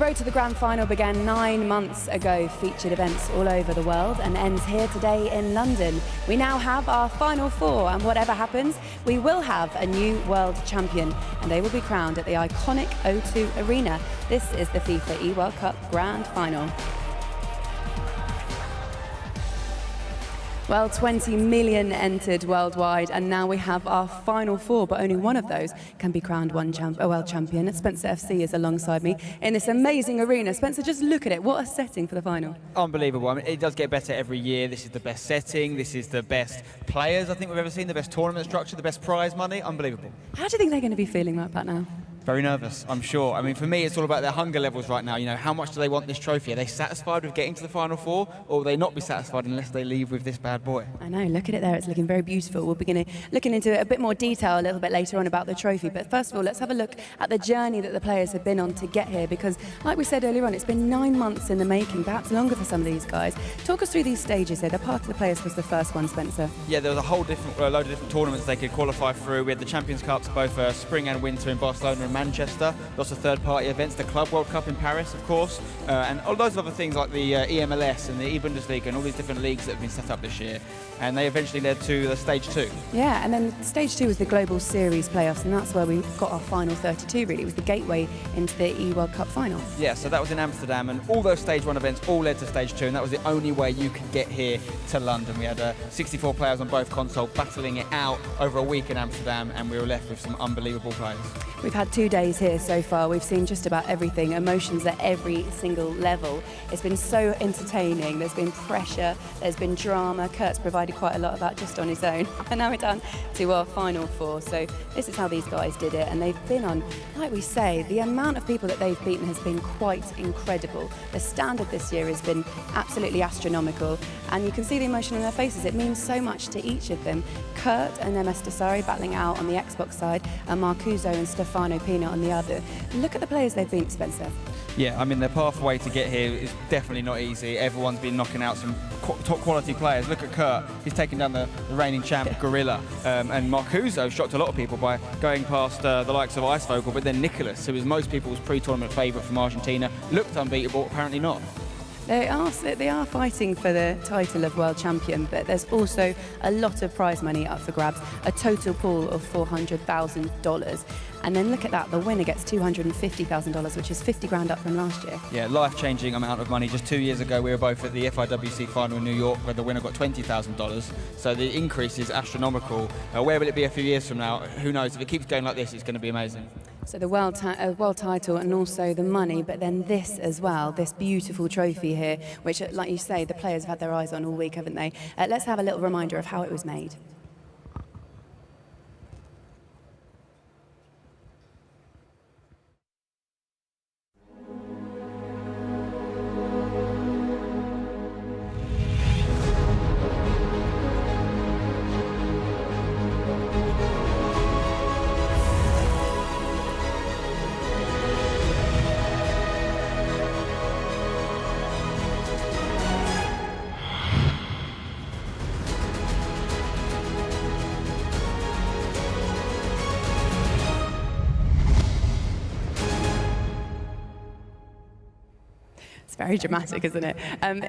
road to the grand final began 9 months ago, featured events all over the world, and ends here today in London. We now have our final four, and whatever happens, we will have a new world champion, and they will be crowned at the iconic O2 Arena. This is the FIFA eWorld Cup Grand Final. Well, 20 million entered worldwide, and now we have our final four, but only one of those can be crowned a world champion. Spencer FC is alongside me in this amazing arena. Spencer, just look at it. What a setting for the final. Unbelievable. I mean, it does get better every year. This is the best setting. This is the best players I think we've ever seen, the best tournament structure, the best prize money. Unbelievable. How do you think they're going to be feeling right about now? Very nervous, I'm sure. I mean, for me, it's all about their hunger levels right now. You know, how much do they want this trophy? Are they satisfied with getting to the Final Four, or will they not be satisfied unless they leave with this bad boy? I know, look at it there. It's looking very beautiful. We'll begin looking into a bit more detail a little bit later on about the trophy. But first of all, let's have a look at the journey that the players have been on to get here, because, like we said earlier on, it's been 9 months in the making, perhaps longer for some of these guys. Talk us through these stages here. The Path to the Players was the first one, Spencer. Yeah, there was a whole load of different tournaments they could qualify through. We had the Champions Cups, both spring and winter in Barcelona and Manchester. Lots of third-party events, the Club World Cup in Paris, of course, and all those other things like the EMLS and the e-Bundesliga and all these different leagues that have been set up this year. And they eventually led to the Stage 2. Yeah, and then Stage 2 was the Global Series playoffs, and that's where we got our final 32, really. It was the gateway into the eWorld Cup final. Yeah, so that was in Amsterdam, and all those Stage 1 events all led to Stage 2, and that was the only way you could get here to London. We had 64 players on both consoles battling it out over a week in Amsterdam, and we were left with some unbelievable players. We've had 2 days here so far. We've seen just about everything, emotions at every single level. It's been so entertaining. There's been pressure, there's been drama. Kurt's provided quite a lot of that just on his own. And now we're down to our final four. So this is how these guys did it. And they've been on, like we say, the amount of people that they've beaten has been quite incredible. The standard this year has been absolutely astronomical. And you can see the emotion in their faces. It means so much to each of them. Kurt and Msdossary battling out on the Xbox side, and Marcuzo and StefanoPinna on the other. Look at the players they've beaten, Spencer. Yeah, I mean, their pathway to get here is definitely not easy. Everyone's been knocking out some top quality players. Look at Kurt, he's taken down the reigning champ, Gorilla. And Marcuzo shocked a lot of people by going past the likes of Icevogel, but then Nicholas, who was most people's pre-tournament favourite from Argentina, looked unbeatable, apparently not. They are fighting for the title of world champion, but there's also a lot of prize money up for grabs, a total pool of $400,000. And then look at that, the winner gets $250,000, which is 50 grand up from last year. Yeah, life-changing amount of money. Just 2 years ago, we were both at the FIWC final in New York, where the winner got $20,000. So the increase is astronomical. Where will it be a few years from now? Who knows? If it keeps going like this, it's going to be amazing. So the world title and also the money, but then this as well, this beautiful trophy here, which, like you say, the players have had their eyes on all week, haven't they? Let's have a little reminder of how it was made. It's very dramatic, isn't it?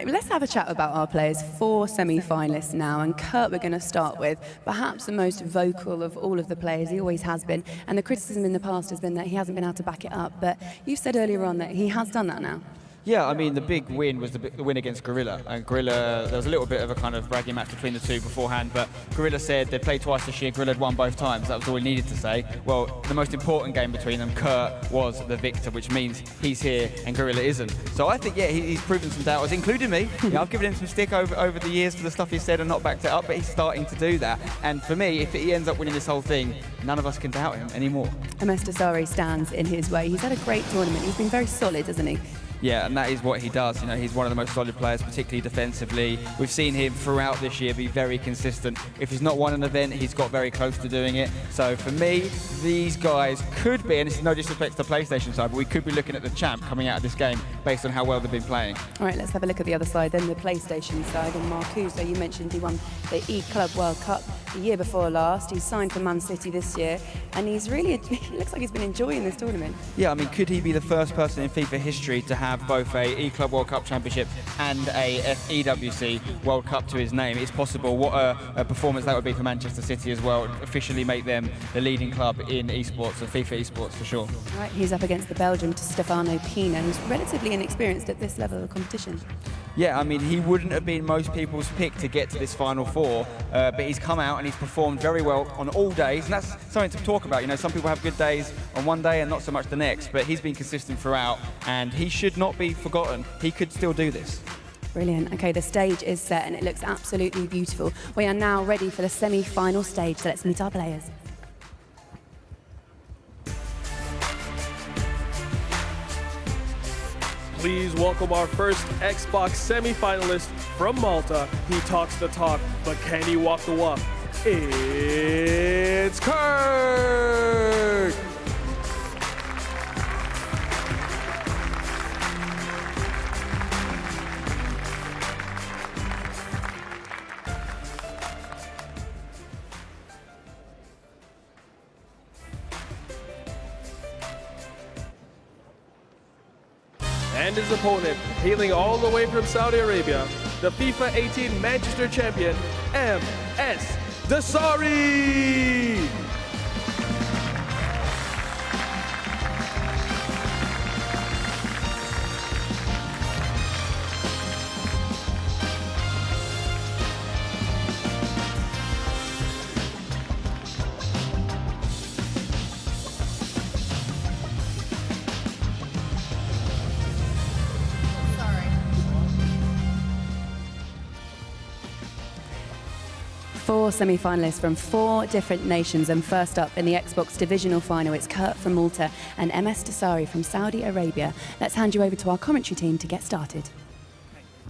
Let's have a chat about our players. 4 semi-finalists now, and Kurt we're going to start with. Perhaps the most vocal of all of the players. He always has been, and the criticism in the past has been that he hasn't been able to back it up, but you said earlier on that he has done that now. Yeah, I mean, the big win was the win against Gorilla. And Gorilla, there was a little bit of a kind of bragging match between the two beforehand, but Gorilla said they'd played twice this year, Gorilla had won both times. That was all he needed to say. Well, the most important game between them, Kurt was the victor, which means he's here and Gorilla isn't. So I think, yeah, he's proven some doubters, including me. I've given him some stick over the years for the stuff he said and not backed it up, but he's starting to do that. And for me, if he ends up winning this whole thing, none of us can doubt him anymore. Msdossary stands in his way. He's had a great tournament. He's been very solid, hasn't he? Yeah, and that is what he does. You know, he's one of the most solid players, particularly defensively. We've seen him throughout this year be very consistent. If he's not won an event, he's got very close to doing it. So for me, these guys could be, and this is no disrespect to the PlayStation side, but we could be looking at the champ coming out of this game based on how well they've been playing. All right, let's have a look at the other side then, the PlayStation side. And Marcuzo, you mentioned he won the eClub World Cup the year before last. He's signed for Man City this year, and he looks like he's been enjoying this tournament. Yeah, I mean, could he be the first person in FIFA history to have both a E-Club World Cup Championship and a EWC World Cup to his name? It's possible. What a performance that would be for Manchester City as well. Officially make them the leading club in esports and FIFA esports for sure. Right, he's up against the Belgian StefanoPinna, who's relatively inexperienced at this level of competition. Yeah, I mean, he wouldn't have been most people's pick to get to this Final Four, but he's come out and he's performed very well on all days, and that's something to talk about. You know, some people have good days on one day and not so much the next, but he's been consistent throughout, and he should not be forgotten. He could still do this. Brilliant. Okay, the stage is set and it looks absolutely beautiful. We are now ready for the semi-final stage, so let's meet our players. Please welcome our first Xbox semi-finalist from Malta. He talks the talk, but can he walk the walk? It's Kurt! And his opponent, hailing all the way from Saudi Arabia, the FIFA 18 Manchester champion, Msdossary! Four semi-finalists from 4 different nations, and first up in the Xbox divisional final, it's Kurt from Malta and Msdossary from Saudi Arabia. Let's hand you over to our commentary team to get started.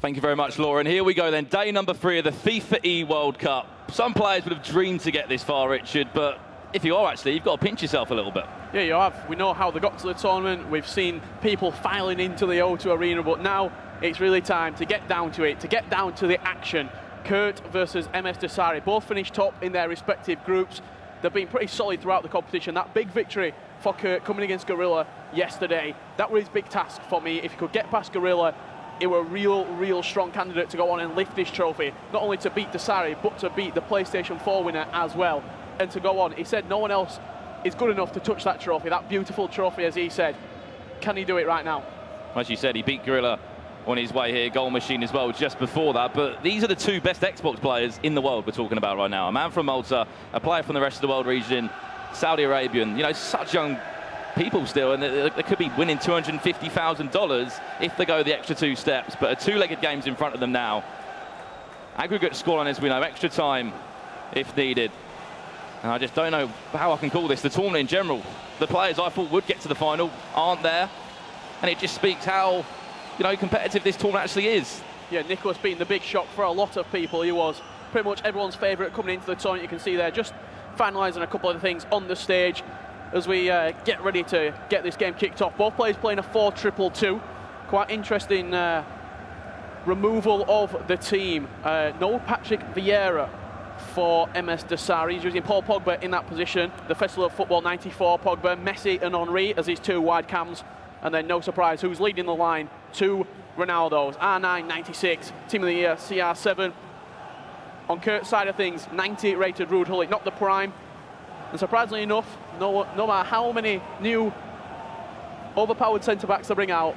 Thank you very much, Laura. And here we go then, day number 3 of the FIFA eWorld Cup. Some players would have dreamed to get this far, Richard, but if you are actually, you've got to pinch yourself a little bit. Yeah, you have. We know how they got to the tournament. We've seen people filing into the O2 Arena, but now it's really time to get down to it, to get down to the action. Kurt versus Msdossary, both finished top in their respective groups. They've been pretty solid throughout the competition. That big victory for Kurt coming against Gorilla yesterday, that was his big task for me. If he could get past Gorilla, he were a real strong candidate to go on and lift this trophy. Not only to beat Dossary, but to beat the PlayStation 4 winner as well. And to go on, he said no one else is good enough to touch that trophy, that beautiful trophy, as he said. Can he do it right now? As you said, he beat Gorilla on his way here, goal machine as well just before that. But these are the 2 best Xbox players in the world we're talking about right now. A man from Malta, a player from the rest of the world region, Saudi Arabian. You know, such young people still, and they could be winning $250,000 if they go the extra 2 steps. But a 2-legged game's in front of them now. Aggregate scoreline, as we know, extra time if needed. And I just don't know how I can call this. The tournament in general, the players I thought would get to the final aren't there. And it just speaks how, you know, competitive this tournament actually is. Yeah, Nicholas being the big shock for a lot of people. He was pretty much everyone's favourite coming into the tournament. You can see there just finalising a couple of things on the stage as we get ready to get this game kicked off. Both players playing a 4-2-2. Quite interesting removal of the team. No Patrick Vieira for Msdossary. He's using Paul Pogba in that position. The Festival of Football 94, Pogba, Messi and Henry as his 2 wide cams. And then no surprise, who's leading the line? 2 Ronaldos, R9, 96, Team of the Year, CR7. On Kurt's side of things, 90 rated Ruud Gullit, not the prime. And surprisingly enough, no matter how many new overpowered centre-backs they bring out,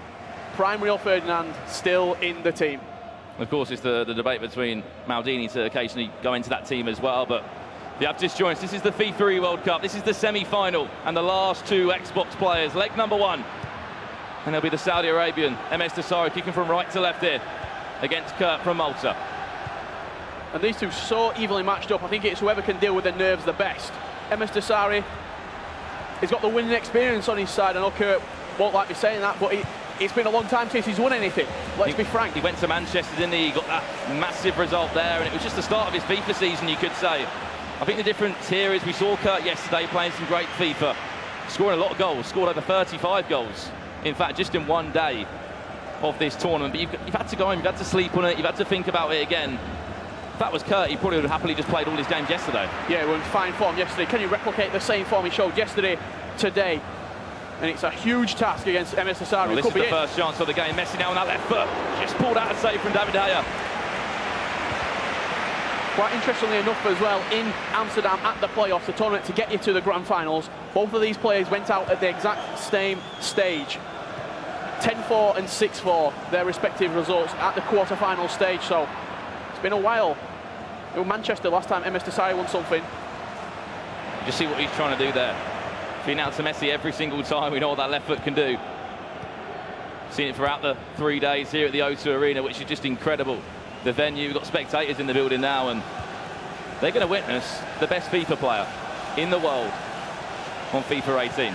prime Rio Ferdinand still in the team. Of course, it's the debate between Maldini to occasionally go into that team as well, but if you have disjoints, this is the FIFA eWorld Cup, this is the semi-final, and the last 2 Xbox players, leg number 1. And there'll be the Saudi Arabian, Msdossary, kicking from right to left here against Kurt from Malta. And these 2 so evenly matched up. I think it's whoever can deal with their nerves the best. Msdossary, he's got the winning experience on his side. I know Kurt won't like me saying that, but it's been a long time since he's won anything. Let's be frank. He went to Manchester, didn't he? He got that massive result there, and it was just the start of his FIFA season, you could say. I think the difference here is we saw Kurt yesterday playing some great FIFA, scoring a lot of goals, scored over 35 goals. In fact, just in one day of this tournament. But you've had to go home, you've had to sleep on it, you've had to think about it again. If that was Kurt, he probably would have happily just played all his games yesterday. Yeah, he was in fine form yesterday. Can you replicate the same form he showed yesterday, today? And it's a huge task against Msdossary. Well, this is the first chance of the game. Messi now on that left foot. Just pulled out a save from David De Gea. Quite interestingly enough as well, in Amsterdam at the playoffs, the tournament to get you to the grand finals, both of these players went out at the exact same stage. 10-4 and 6-4, their respective results at the quarter-final stage. So it's been a while. It was Manchester last time Msdossary won something. Just see what he's trying to do there. Being out to Messi every single time, we know what that left foot can do. Seen it throughout the 3 days here at the O2 Arena, which is just incredible. The venue, we've got spectators in the building now, and they're going to witness the best FIFA player in the world on FIFA 18.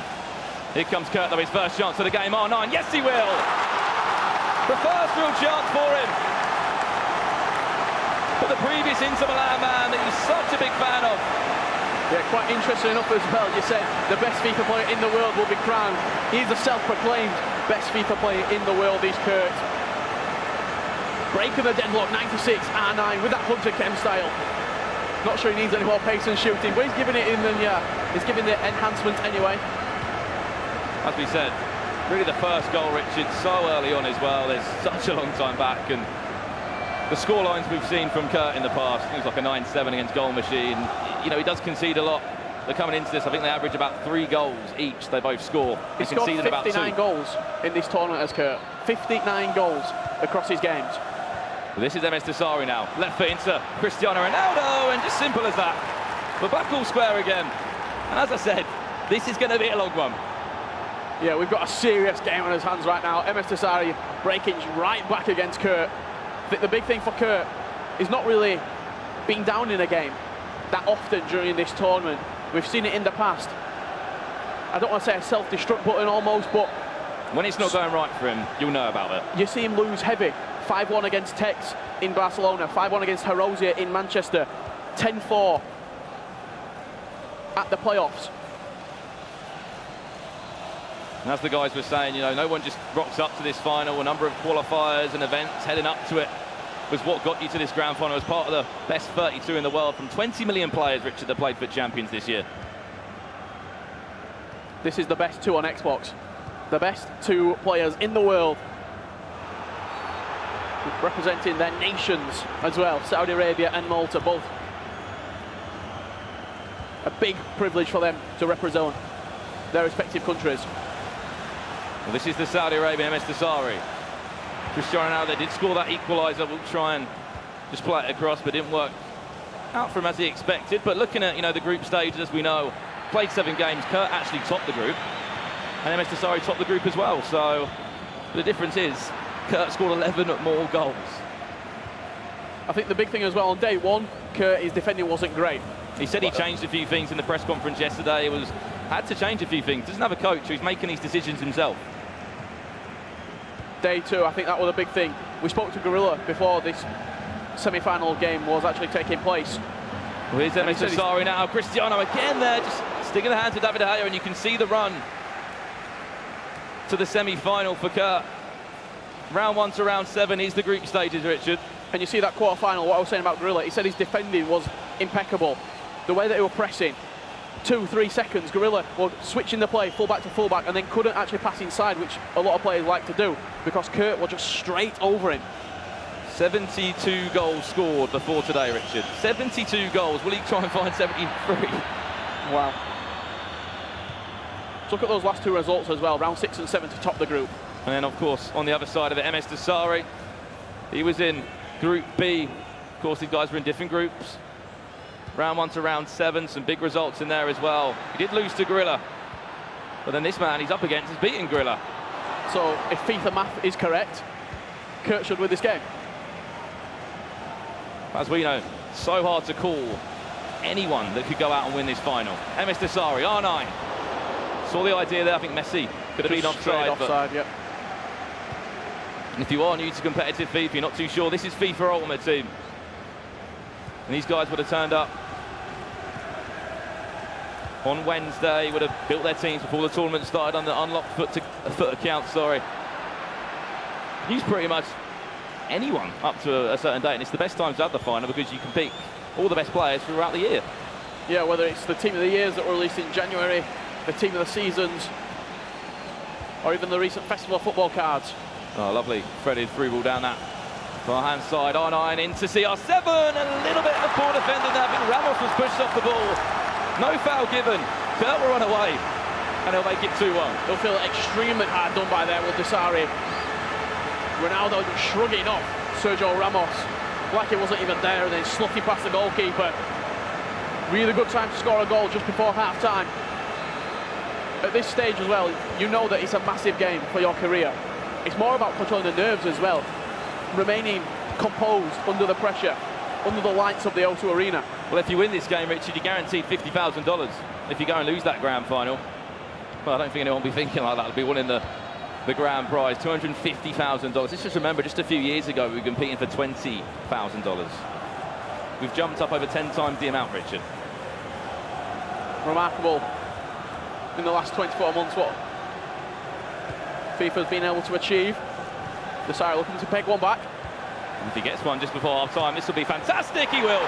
Here comes Kurt, though, his first chance of the game. R9, yes he will! The first real chance for him. But the previous Inter Milan man that he's such a big fan of. Yeah, quite interesting enough as well. You said the best FIFA player in the world will be crowned. He's the self-proclaimed best FIFA player in the world, he's Kurt. Break of the deadlock, 96, R9 with that Hunter Chem style. Not sure he needs any more pace and shooting, but he's giving it in the he's giving the enhancement anyway. As we said, really the first goal, Richard, so early on as well. There's such a long time back, and the score lines we've seen from Kurt in the past, things like a 9-7 against Goal Machine. You know, he does concede a lot. They're coming into this, I think they average about 3 goals each. They both score. He's scored 59 goals in this tournament as Kurt. 59 goals across his games. Well, this is Msdossary now. Left foot into Cristiano Ronaldo, and just simple as that. We're back all square again. And as I said, this is going to be a long one. Yeah, we've got a serious game on his hands right now. Msdossary breaking right back against Kurt. I think the big thing for Kurt is not really being down in a game that often during this tournament. We've seen it in the past. I don't want to say a self-destruct button almost, but when it's not going right for him, you'll know about it. You see him lose heavy. 5-1 against Tex in Barcelona, 5-1 against Herosier in Manchester, 10-4 at the playoffs. And as the guys were saying, you know, no one just rocks up to this final. A number of qualifiers and events heading up to it was what got you to this grand final as part of the best 32 in the world from 20 million players, Richard, that played for champions this year. This is the best 2 on Xbox. The best 2 players in the world, representing their nations as well, Saudi Arabia and Malta, both. A big privilege for them to represent their respective countries. Well, this is the Saudi Arabian Msdossary. Cristiano Ronaldo did score that equaliser. We'll try and just play it across, but didn't work out for him as he expected. But looking at, you know, the group stages, as we know, played 7 games. Kurt actually topped the group, and Msdossary topped the group as well. So the difference is Kurt scored 11 more goals. I think the big thing as well on day 1, Kurt, his defending wasn't great. He said he changed a few things in the press conference yesterday. It was had to change a few things. Doesn't have a coach who's making these decisions himself. Day 2, I think that was a big thing. We spoke to Gorilla before this semi-final game was actually taking place. Well, here's Msdossary now. Cristiano again there, just sticking the hands to David De Gea, and you can see the run to the semi-final for Kurt. Round 1 to round 7 is the group stages, Richard. And you see that quarter-final, what I was saying about Gorilla, he said his defending was impeccable. The way that he were pressing, 2-3 seconds, Gorilla were switching the play fullback to fullback and then couldn't actually pass inside, which a lot of players like to do, because Kurt was just straight over him. 72 goals scored before today, Richard. 72 goals. Will he try and find 73? Wow. Look at those last 2 results as well, round 6 and 7 to top the group. And then, of course, on the other side of it, Msdossary. He was in Group B. Of course, these guys were in different groups. Round 1 to round 7, some big results in there as well. He did lose to Gorilla, but then this man he's up against is beating Gorilla. So if FIFA math is correct, Kurt should win this game. As we know, so hard to call anyone that could go out and win this final. Msdossary, R9. Saw the idea there. I think Messi could have been offside. Yep. And if you are new to competitive FIFA, you're not too sure, this is FIFA Ultimate Team. And these guys would have turned up on Wednesday, would have built their teams before the tournament started on the unlocked foot account, sorry. He's pretty much anyone up to a certain date, and it's the best time to have the final because you can pick all the best players throughout the year. Yeah, whether it's the team of the years that were released in January, the team of the seasons, or even the recent festival of football cards. Oh, lovely threaded through ball down that far hand side, R9 into CR7, a little bit of poor defending there. I think Ramos was pushed off the ball. No foul given. Kurt will run away, and he'll make it 2-1. He'll feel extremely hard done by there with Msdossary. Ronaldo shrugging off Sergio Ramos like he wasn't even there, and then slotting past the goalkeeper. Really good time to score a goal just before half-time. At this stage as well, you know that it's a massive game for your career. It's more about controlling the nerves as well, remaining composed under the pressure, under the lights of the O2 Arena. Well, if you win this game, Richard, you're guaranteed $50,000. If you go and lose that grand final, well, I don't think anyone will be thinking like that. They'll be winning the grand prize, $250,000. Let's just remember, just a few years ago, we were competing for $20,000. We've jumped up over 10 times the amount, Richard. Remarkable in the last 24 months what FIFA's been able to achieve. Msdossary looking to peg one back. And if he gets one just before half-time, this will be fantastic. He will.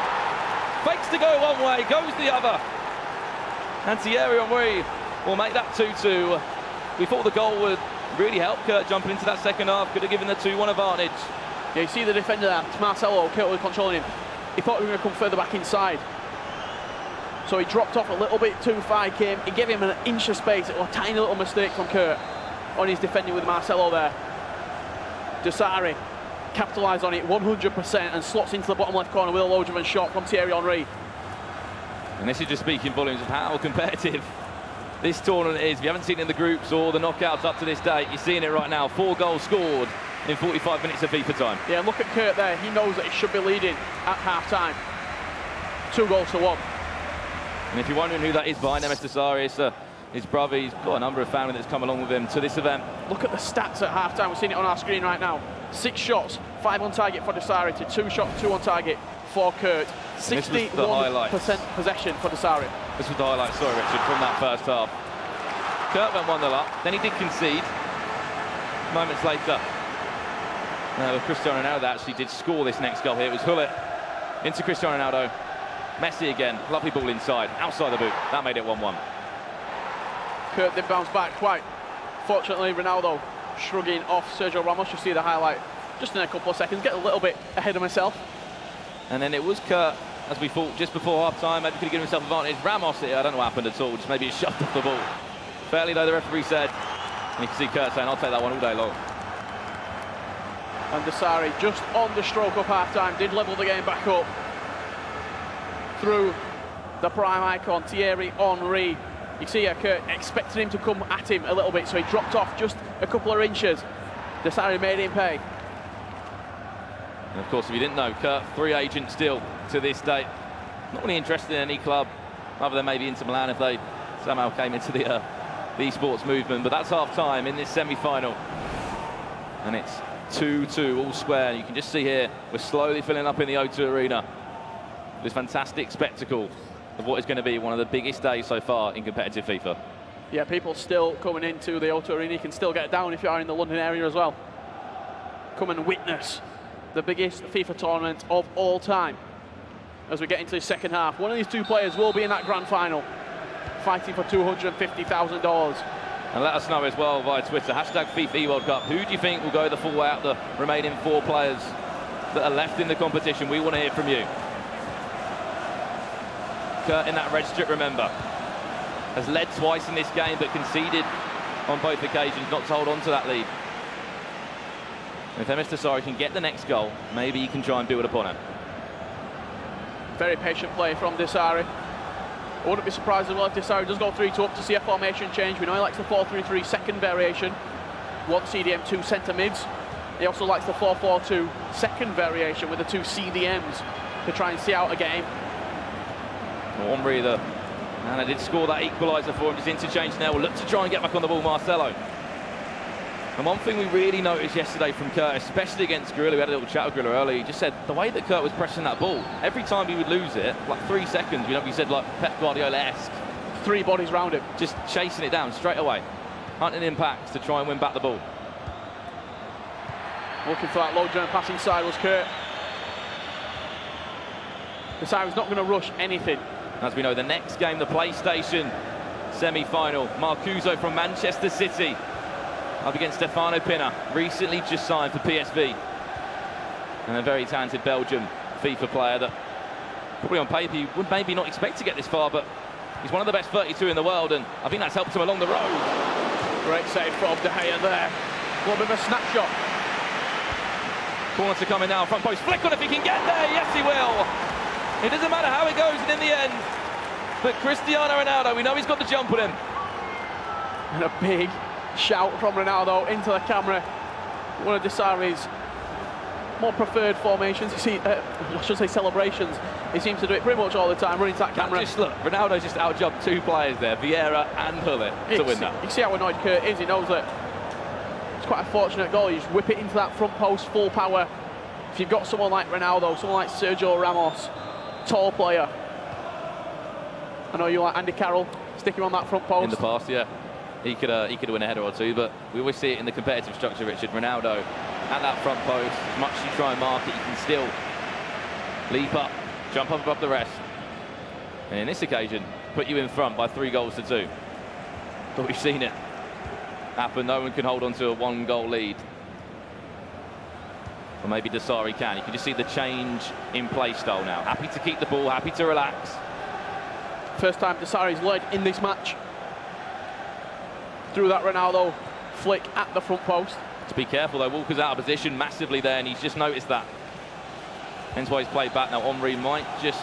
Fakes to go one way, goes the other. And Thierry Henry will make that 2-2. We thought the goal would really help Kurt jumping into that second half. Could have given the 2-1 advantage. Yeah, you see the defender there, it's Marcelo. Kurt was controlling him. He thought he was going to come further back inside. So he dropped off a little bit too far. He gave him an inch of space. It was a tiny little mistake from Kurt on his defending with Marcelo there. Msdossary capitalised on it 100% and slots into the bottom left corner with a low driven shot from Thierry Henry. And this is just speaking volumes of how competitive this tournament is. If you haven't seen it in the groups or the knockouts up to this date, you're seeing it right now. 4 goals scored in 45 minutes of FIFA time. Yeah, look at Kurt there. He knows that he should be leading at half-time. 2 goals to 1. And if you're wondering who that is behind Msdossary, it's his brother. He's got a number of family that's come along with him to this event. Look at the stats at half-time. We're seeing it on our screen right now. 6 shots, 5 on target for Msdossary to 2 shots, 2 on target for Kurt. 61% possession for Msdossary. This was the highlight, sorry, Richard, from that first half. Kurt went 1-0 up, then he did concede. Moments later, Cristiano Ronaldo actually did score this next goal here. It was Hullet into Cristiano Ronaldo. Messi again, lovely ball inside, outside the boot. That made it 1-1. Kurt did bounce back quite. Fortunately, Ronaldo shrugging off Sergio Ramos. You see the highlight just in a couple of seconds. Get a little bit ahead of myself. And then it was Kurt, as we thought, just before half-time. Maybe could have given himself advantage. Ramos here, I don't know what happened at all. Just maybe he shoved off the ball. Fairly, though, the referee said. And you can see Kurt saying, I'll take that one all day long. And Msdossary, just on the stroke of half-time, did level the game back up through the prime icon, Thierry Henry. You see Kurt expecting him to come at him a little bit, so he dropped off just a couple of inches. Msdossary made him pay. And of course, if you didn't know, Kurt, free agent still to this date. Not really interested in any club, other than maybe Inter Milan if they somehow came into the esports movement. But that's half-time in this semi-final. And it's 2-2, all square. You can just see here, we're slowly filling up in the O2 Arena. This fantastic spectacle of what is going to be one of the biggest days so far in competitive FIFA. Yeah, people still coming into the O2 Arena. You can still get down if you are in the London area as well. Come and witness the biggest FIFA tournament of all time as we get into the second half. One of these 2 players will be in that grand final, fighting for $250,000. And let us know as well via Twitter, hashtag FIFA eWorld Cup. Who do you think will go the full way out, the remaining 4 players that are left in the competition? We want to hear from you. Kurt in that red strip, remember, has led twice in this game but conceded on both occasions, not to hold on to that lead. If Msdossary can get the next goal, maybe he can try and build upon it. Very patient play from Msdossary. I wouldn't be surprised as well if Msdossary does go 3-2 up to see a formation change. We know he likes the 4-3-3 second variation. 1 CDM, 2 centre mids. He also likes the 4-4-2 second variation with the 2 CDMs to try and see out a game. Henry, and I did score that equaliser for him. Just interchange now. We'll look to try and get back on the ball, Marcelo. And one thing we really noticed yesterday from Kurt, especially against Gorilla, we had a little chat with Gorilla earlier, he just said the way that Kurt was pressing that ball, every time he would lose it, like 3 seconds, you know, he said like Pep Guardiola-esque. 3 bodies round him. Just chasing it down straight away. Hunting impacts to try and win back the ball. Looking for that low jump pass inside was Kurt. Msdossary's not going to rush anything. As we know, the next game, the PlayStation semi-final, Marcuzo from Manchester City up against StefanoPinna, recently just signed for PSV. And a very talented Belgian FIFA player that probably on paper you would maybe not expect to get this far, but he's one of the best 32 in the world, and I think that's helped him along the road. Great save from De Gea there. A little bit of a snapshot. Corner to come in now, front post, flick on if he can get there, yes he will. It doesn't matter how it goes in the end, but Cristiano Ronaldo, we know he's got the jump on him. And a big shout from Ronaldo into the camera. One of Msdossary's more preferred formations, you see, I should say celebrations. He seems to do it pretty much all the time, running to that camera. Just look, Ronaldo just outjumped two players there, Vieira and Hullet, to win that. You see how annoyed Kurt is, he knows that it's quite a fortunate goal. You just whip it into that front post, full power. If you've got someone like Ronaldo, someone like Sergio Ramos, tall player. I know you like Andy Carroll, stick him on that front post. In the past, yeah. He could win a header or two, but we always see it in the competitive structure, Richard. Ronaldo at that front post, as much as you try and mark it, you can still leap up, jump up above the rest. And in this occasion, put you in front by 3-2. But we've seen it happen. No one can hold on to a 1-goal lead. Or maybe Msdossary can. You can just see the change in play style now. Happy to keep the ball, happy to relax. First time Msdossary's led in this match. Through that Ronaldo flick at the front post. To be careful though, Walker's out of position massively there, and he's just noticed that. Hence why he's played back now. Henry might just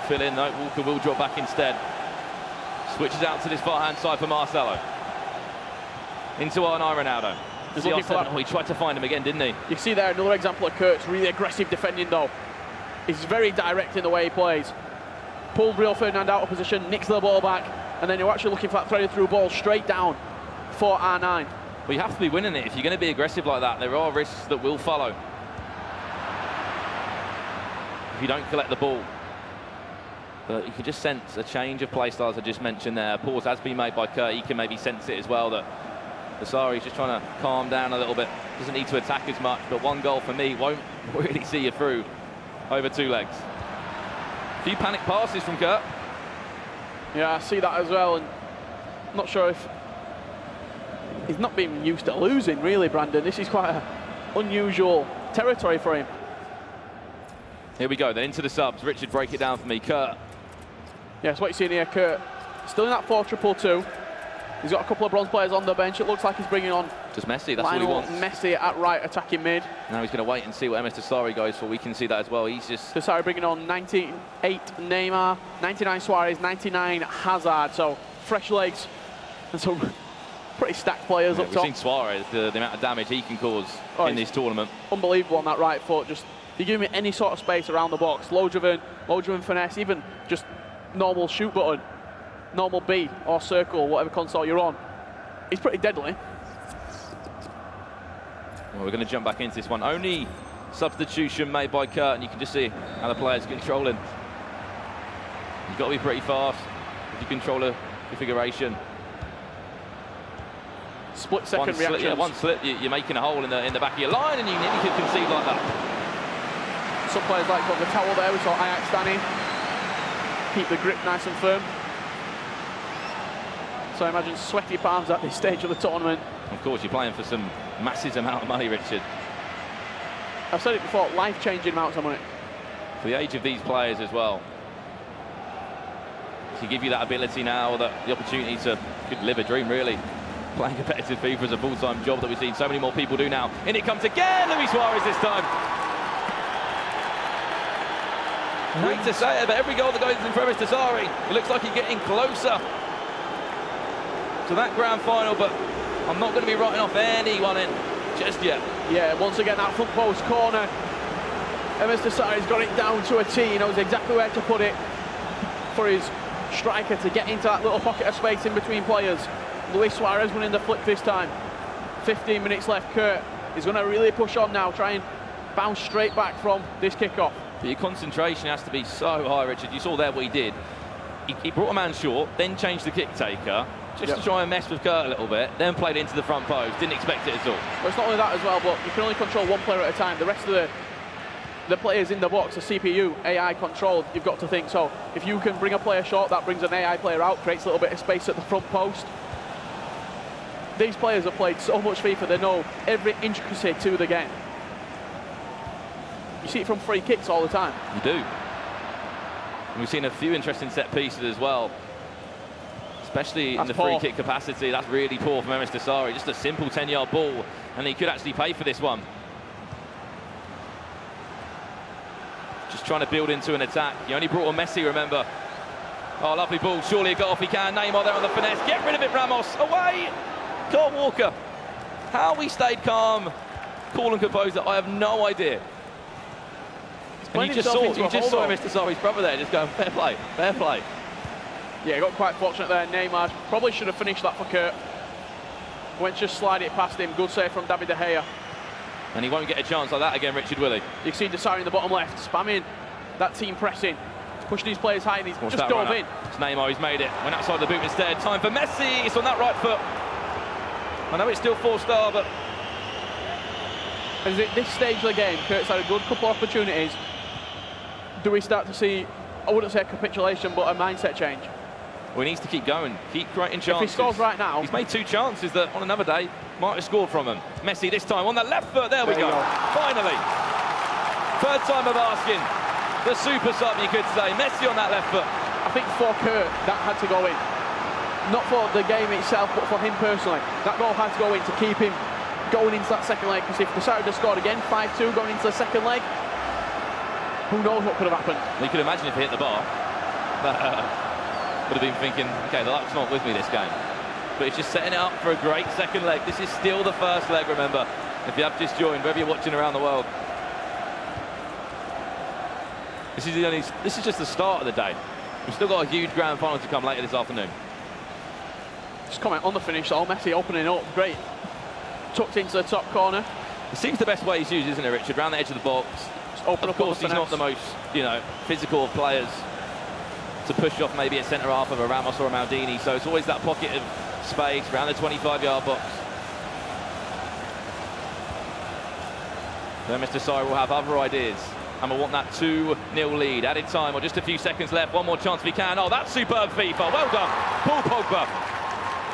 fill in. No, Walker will drop back instead. Switches out to this far-hand side for Marcelo. Into our Ronaldo. He's looking for that. He tried to find him again, didn't he? You see there another example of Kurt's really aggressive defending though. He's very direct in the way he plays. Pulled Rio Ferdinand out of position, nicks the ball back, and then you're actually looking for that threaded through ball straight down for R9. Well, you have to be winning it. If you're going to be aggressive like that, there are risks that will follow. If you don't collect the ball. But you can just sense a change of play styles I just mentioned there. A pause has been made by Kurt. He can maybe sense it as well, that Msdossary's just trying to calm down a little bit. Doesn't need to attack as much, but 1 goal for me won't really see you through over 2 legs. A few panic passes from Kurt. Yeah, I see that as well, and I'm not sure if he's not been used to losing, really, Brandon. This is quite an unusual territory for him. Here we go, then into the subs. Richard, break it down for me. Kurt. Yeah, so what you're seeing here, Kurt, still in that 4-2-2. He's got a couple of bronze players on the bench. It looks like he's bringing on just Messi, that's what he wants. Messi at right, attacking mid. Now he's going to wait and see what Msdossary goes for. We can see that as well. He's just... Msdossary bringing on 98 Neymar, 99 Suarez, 99 Hazard. So fresh legs and some pretty stacked players up top. We've seen Suarez, the amount of damage he can cause in this tournament. Unbelievable on that right foot. Just if you give me any sort of space around the box, low driven finesse, even just normal shoot button, normal B or circle, whatever console you're on, he's pretty deadly. Well, we're going to jump back into this one. Only substitution made by Kurt, and you can just see how the player's controlling. You've got to be pretty fast if you control a configuration. Split second reaction. Yeah, one slip, you're making a hole in the back of your line, and you nearly could concede like that. Some players like got the towel there. We saw Ajax Danny keep the grip nice and firm. So I imagine sweaty palms at this stage of the tournament. Of course, you're playing for some massive amount of money, Richard. I've said it before, life-changing amounts of money. For the age of these players as well. To give you that ability now, the opportunity to could live a dream, really. Playing competitive FIFA is a full-time job that we've seen so many more people do now. In it comes again, Luis Suarez this time. Great to say it, but every goal that goes in for Msdossary, it looks like he's getting closer to that grand final, but I'm not going to be writing off anyone in just yet. Yeah, once again, that front post corner. Msdossary's got it down to a T. He knows exactly where to put it for his striker to get into that little pocket of space in between players. Luis Suarez winning the flick this time. 15 minutes left. Kurt is going to really push on now, try and bounce straight back from this kickoff. But your concentration has to be so high, Richard. You saw there what he did. He brought a man short, then changed the kick taker, just to try and mess with Kurt a little bit, then played into the front post. Didn't expect it at all. Well, it's not only that as well, but you can only control one player at a time. The rest of the players in the box are CPU, AI controlled, you've got to think. So if you can bring a player short, that brings an AI player out, creates a little bit of space at the front post. These players have played so much FIFA, they know every intricacy to the game. You see it from free kicks all the time. You do. And we've seen a few interesting set pieces as well, especially in the free kick capacity. That's really poor from Msdossary. Just a simple 10-yard ball, and he could actually pay for this one. Just trying to build into an attack. He only brought on Messi, remember. Oh, lovely ball. Surely a goal if he can. Neymar there on the finesse. Get rid of it, Ramos. Away! Kurt Walker. How we stayed calm, cool and composed, I have no idea. And you just saw Msdossary's brother there just going, fair play, fair play. Yeah, got quite fortunate there. Neymar probably should have finished that for Kurt. Went just slide it past him. Good save from David De Gea. And he won't get a chance like that again, Richard, will he? You can see Msdossary in the bottom left, spamming that team pressing. He's pushing these players high and he's just dove in. It's Neymar, he's made it. Went outside the boot instead. Time for Messi. It's on that right foot. I know it's still 4-star, but... At this stage of the game, Kurt's had a good couple of opportunities. Do we start to see, I wouldn't say a capitulation, but a mindset change? Well, he needs to keep going, keep creating chances. If he scores right now... He's made 2 chances that on another day might have scored from him. Messi this time on the left foot, there we go. Finally. Third time of asking. The super sub, you could say. Messi on that left foot. I think for Kurt, that had to go in. Not for the game itself, but for him personally. That goal had to go in to keep him going into that second leg, because if Msdossary had scored again, 5-2 going into the second leg, who knows what could have happened. You could imagine if he hit the bar. Would have been thinking, okay, the luck's not with me this game. But it's just setting it up for a great second leg. This is still the first leg, remember, if you have just joined, wherever you're watching around the world. This is just the start of the day. We've still got a huge grand final to come later this afternoon. Just comment on the finish, though. Messi opening up, great. Tucked into the top corner. It seems the best way he's used, isn't it, Richard? Round the edge of the box. Of course, he's not the most, physical of players to push off maybe a centre-half of a Ramos or a Maldini, so it's always that pocket of space around the 25-yard box. Then Msdossary will have other ideas, and will want that 2-0 lead. Added time, or just a few seconds left. One more chance if he can. Oh, that's superb FIFA. Well done, Paul Pogba.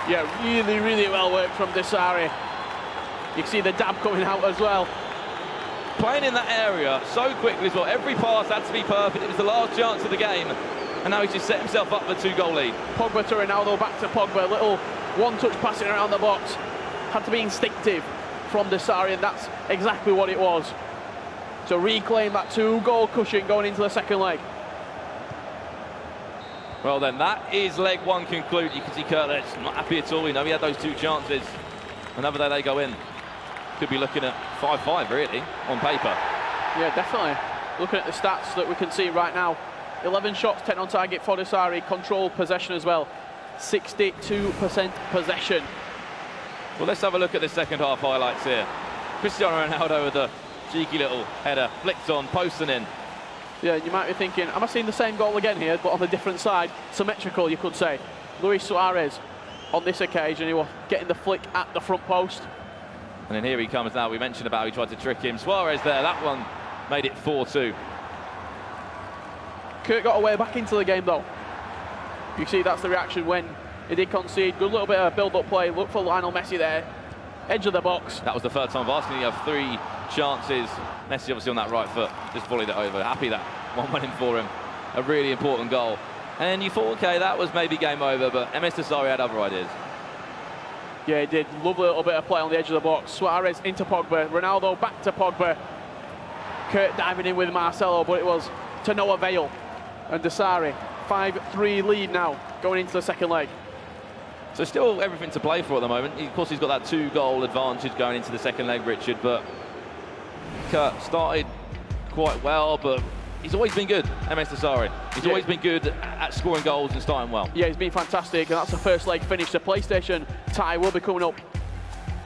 Yeah, really, really well worked from Msdossary. You can see the dab coming out as well. Playing in that area so quickly as well. Every pass had to be perfect. It was the last chance of the game. And now he's just set himself up for a 2-goal lead. Pogba to Ronaldo, back to Pogba. Little one-touch passing around the box. Had to be instinctive from Msdossary, and that's exactly what it was. To reclaim that 2-goal cushion going into the second leg. Well then, that is leg 1 concluded. You can see Kurt there, not happy at all. He had those 2 chances. Another day they go in. Could be looking at 5-5 really, on paper. Yeah, definitely. Looking at the stats that we can see right now. 11 shots, 10 on target for Msdossary. Control possession as well. 62% possession. Well, let's have a look at the second half highlights here. Cristiano Ronaldo with a cheeky little header, flicked on, posting in. Yeah, you might be thinking, am I seeing the same goal again here, but on the different side? Symmetrical, you could say. Luis Suarez, on this occasion, he was getting the flick at the front post. And then here he comes now. We mentioned about how he tried to trick him. Suarez there, that one made it 4-2. Kurt got away back into the game though. You see that's the reaction when he did concede. Good little bit of build-up play. Look for Lionel Messi there. Edge of the box. That was the third time of asking. You have 3 chances. Messi obviously on that right foot. Just volleyed it over. Happy that one went in for him. A really important goal. And you thought, okay, that was maybe game over, but Msdossary had other ideas. Yeah, he did. Lovely little bit of play on the edge of the box. Suarez into Pogba. Ronaldo back to Pogba. Kurt diving in with Marcelo, but it was to no avail. And Msdossary, 5-3 lead now, going into the second leg. So still everything to play for at the moment. Of course, he's got that 2-goal advantage going into the second leg, Richard, but Kurt started quite well, but he's always been good, Msdossary. He's always been good at scoring goals and starting well. Yeah, he's been fantastic, and that's the first leg finish. The PlayStation tie will be coming up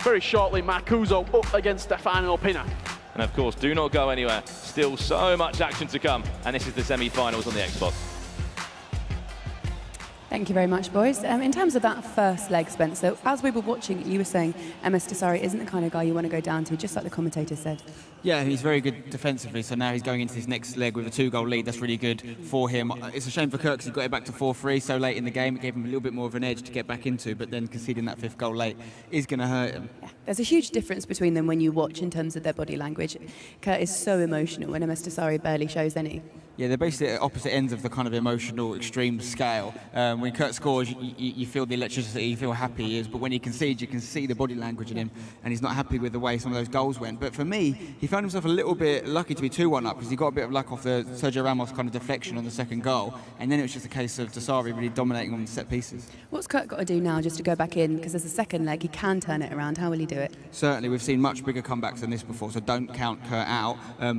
very shortly. Marcuzo up against StefanoPinna. And of course, do not go anywhere. Still so much action to come, and this is the semi-finals on the Xbox. Thank you very much, boys. In terms of that first leg, Spencer, as we were watching it, you were saying Msdossary isn't the kind of guy you want to go down to, just like the commentator said. Yeah, he's very good defensively, so now he's going into this next leg with a 2-goal lead. That's really good for him. It's a shame for Kirk because he got it back to 4-3 so late in the game. It gave him a little bit more of an edge to get back into, but then conceding that 5th goal late is going to hurt him. Yeah. There's a huge difference between them when you watch in terms of their body language. Kurt is so emotional when Msdossary barely shows any. Yeah, they're basically at opposite ends of the kind of emotional extreme scale. When Kurt scores, you feel the electricity, you feel happy he is, but when he concedes, you can see the body language in him, and he's not happy with the way some of those goals went. But for me, he found himself a little bit lucky to be 2-1 up, because he got a bit of luck off the Sergio Ramos kind of deflection on the second goal, and then it was just a case of Msdossary really dominating on the set pieces. What's Kurt got to do now just to go back in? Because there's a second leg, he can turn it around. How will he do it? Certainly, we've seen much bigger comebacks than this before, so don't count Kurt out.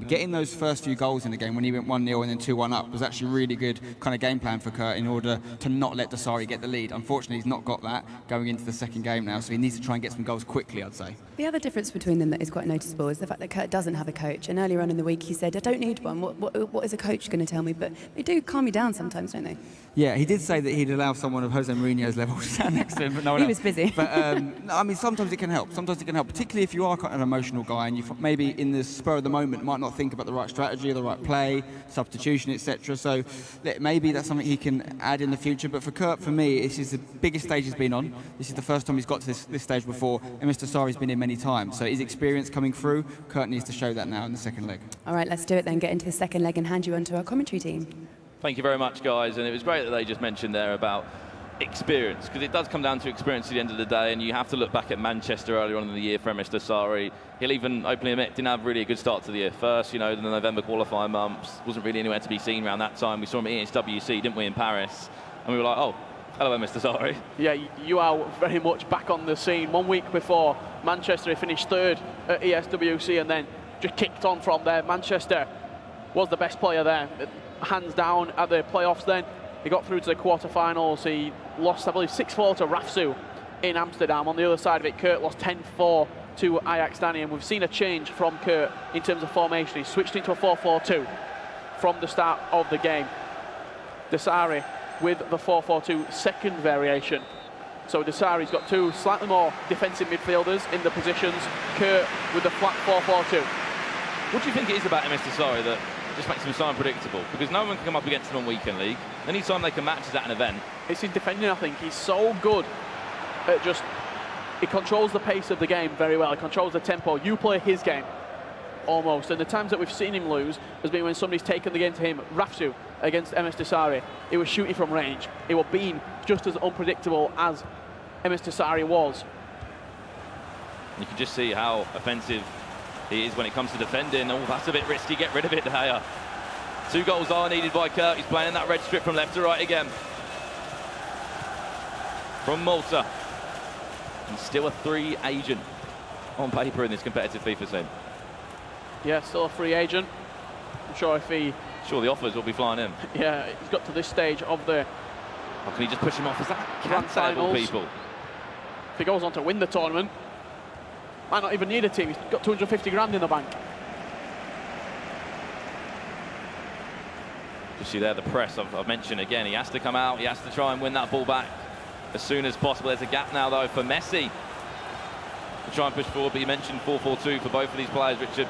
Getting those first few goals in the game when he went 1-0 and then 2-1 up was actually really good kind of game plan for Kurt in order to not let Msdossary get the lead. Unfortunately, he's not got that going into the second game now, so he needs to try and get some goals quickly, I'd say. The other difference between them that is quite noticeable is the fact that Kurt doesn't have a coach, and earlier on in the week he said, I don't need one, what is a coach going to tell me? But they do calm you down sometimes, don't they? Yeah, he did say that he'd allow someone of Jose Mourinho's level to stand next to him, but no one He else. was busy. But I mean, sometimes it can help. Sometimes it can help, particularly if you are kind of an emotional guy and you maybe in the spur of the moment might not think about the right strategy or the right play, substitution, etc. So maybe that's something he can add in the future. But for Kurt, for me, this is the biggest stage he's been on. This is the first time he's got to this stage before, and Msdossary's been in many times. So his experience coming through, Kurt needs to show that now in the second leg. All right, let's do it then. Get into the second leg and hand you on to our commentary team. Thank you very much, guys. And it was great that they just mentioned there about experience, because it does come down to experience at the end of the day, and you have to look back at Manchester earlier on in the year for Msdossary. He'll even openly admit didn't have really a good start to the year. First, the November qualifying months, wasn't really anywhere to be seen around that time. We saw him at ESWC, didn't we, in Paris? And we were like, oh, hello, Msdossary. Yeah, you are very much back on the scene. 1 week before, Manchester finished 3rd at ESWC and then just kicked on from there. Manchester was the best player there, hands down at the playoffs then. He got through to the quarterfinals. He lost, I believe, 6-4 to Rafsu in Amsterdam. On the other side of it, Kurt lost 10-4 to Ajax Dani, and we've seen a change from Kurt in terms of formation. He switched into a 4-4-2 from the start of the game. Msdossary with the 4-4-2 second variation. So Msdossary's got two slightly more defensive midfielders in the positions. Kurt with the flat 4-4-2. What do you think it is about Msdossary that just makes him so unpredictable? Because no one can come up against him on weekend league. Anytime they can match is at an event. It's his defending, I think. He's so good at just... He controls the pace of the game very well. He controls the tempo. You play his game, almost. And the times that we've seen him lose has been when somebody's taken the game to him. Rafsu against Msdossary. He was shooting from range. He was being just as unpredictable as Msdossary was. You can just see how offensive he is when it comes to defending. Oh, that's a bit risky. Get rid of it, De Gea. 2 goals are needed by Kurt. He's playing that red strip from left to right again. From Malta. And still a free agent on paper in this competitive FIFA scene. Yeah, still a free agent. I'm sure if he... Sure, the offers will be flying in. Yeah, he's got to this stage of the... Or can he just push him off? Is that Grand finals? People? If he goes on to win the tournament, might not even need a team. He's got 250 grand in the bank. You see there the press I've mentioned again. He has to come out. He has to try and win that ball back as soon as possible. There's a gap now, though, for Messi to try and push forward. But you mentioned 4-4-2 for both of these players, Richard.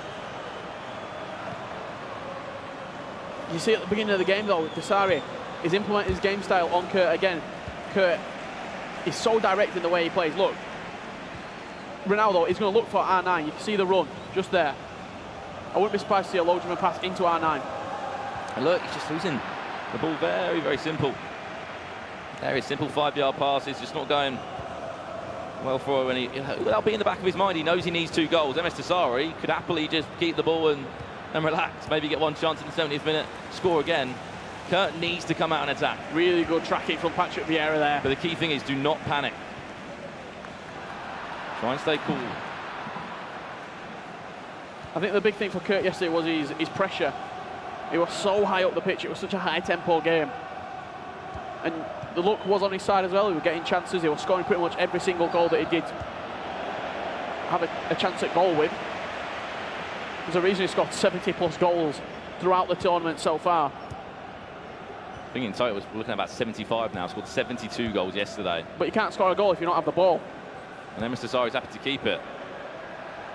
You see at the beginning of the game, though, Msdossary is implementing his game style on Kurt again. Kurt is so direct in the way he plays. Look, Ronaldo is going to look for R9. You can see the run just there. I wouldn't be surprised to see a low driven pass into R9. And look, he's just losing the ball. Very, very simple. Very simple 5-yard pass. It's just not going well for him. And without being in the back of his mind, he knows he needs 2 goals. Msdossary could happily just keep the ball and relax. Maybe get one chance in the 70th minute, score again. Kurt needs to come out and attack. Really good tracking from Patrick Vieira there. But the key thing is do not panic. Try and stay cool. I think the big thing for Kurt yesterday was his pressure. He was so high up the pitch. It was such a high-tempo game. And the luck was on his side as well. He was getting chances. He was scoring pretty much every single goal that he did have a chance at goal with. There's a reason he scored 70-plus goals throughout the tournament so far. I think in total we're looking at about 75 now. Scored 72 goals yesterday. But you can't score a goal if you don't have the ball. And Msdossary's happy to keep it.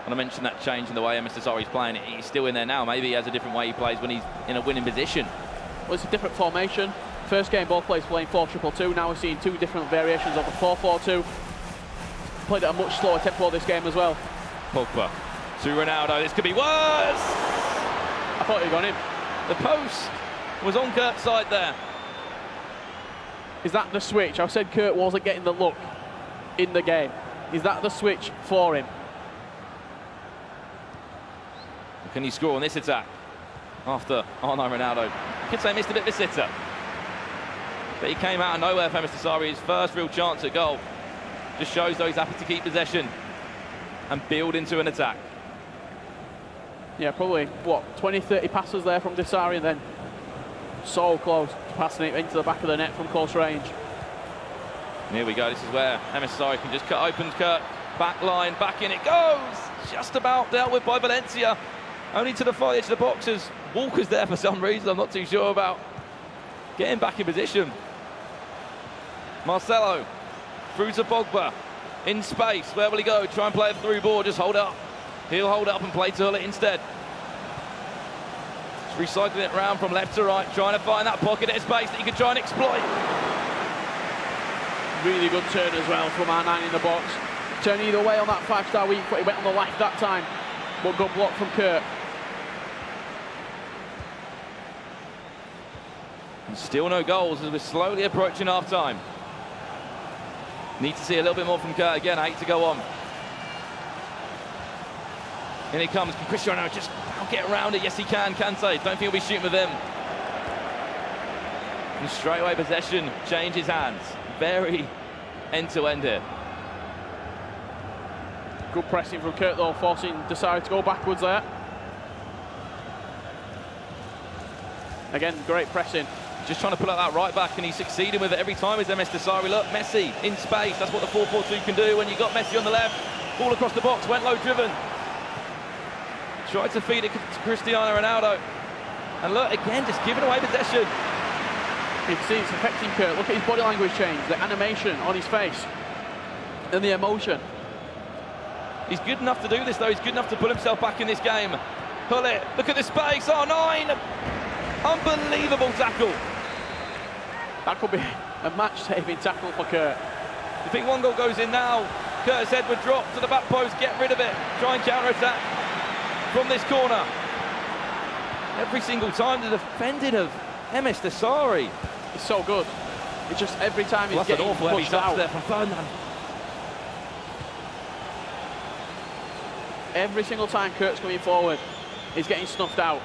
And I mentioned that change in the way Msdossary's playing. He's still in there now. Maybe he has a different way he plays when he's in a winning position. Well, it's a different formation. First game, both players playing 4-2-2. Now we're seeing 2 different variations of the 4-4-2. Played at a much slower tempo this game as well. Pogba to Ronaldo. This could be worse. I thought he'd gone in. The post was on Kurt's side there. Is that the switch? I said Kurt wasn't getting the look in the game. Is that the switch for him? Can he score on this attack? After Ronaldo. You could say missed a bit of a sitter. But he came out of nowhere for Msdossary. His first real chance at goal. Just shows though he's happy to keep possession and build into an attack. Yeah, probably, what, 20, 30 passes there from Msdossary, and then so close to passing it into the back of the net from close range. And here we go. This is where Msdossary can just cut open Kurt. Back line, back in it goes. Just about dealt with by Valencia. Only to the far edge of the boxes. Walker's there for some reason. I'm not too sure about. Getting back in position. Marcelo through to Pogba in space. Where will he go? Try and play a through ball. Just hold up. He'll hold up and play to it instead. Just recycling it round from left to right, trying to find that pocket of space that he could try and exploit. Really good turn as well from R9 in the box. Turn either way on that 5-star week, but he went on the left that time. But good block from Kurt. And still no goals as we're slowly approaching half-time. Need to see a little bit more from Kurt again. I hate to go on. In he comes. Can Cristiano just get around it? Yes, he can. Kante. Don't think he'll be shooting with him. And straight away possession changes hands. Very end-to-end here. Good pressing from Kurt though, forcing Msdossary to go backwards there. Again, great pressing. Just trying to pull out that right back, and he's succeeding with it every time. Is Msdossary. Look, Messi in space. That's what the 4-4-2 can do when you've got Messi on the left. Ball across the box, went low driven. Tried to feed it to Cristiano Ronaldo. And look, again, just giving away possession. You can see it's affecting Kurt. Look at his body language change, the animation on his face, and the emotion. He's good enough to do this, though. He's good enough to put himself back in this game. Pull it. Look at the space. R9. Unbelievable tackle. That could be a match-saving tackle for Kurt. You think one goal goes in now? Curtis Edward drops to the back post. Get rid of it. Try and counter-attack from this corner. Every single time the defending of Msdossary. It's so good. It's just every time he's getting awful pushed out. There from Ferdinand. Every single time Kurt's coming forward, he's getting snuffed out.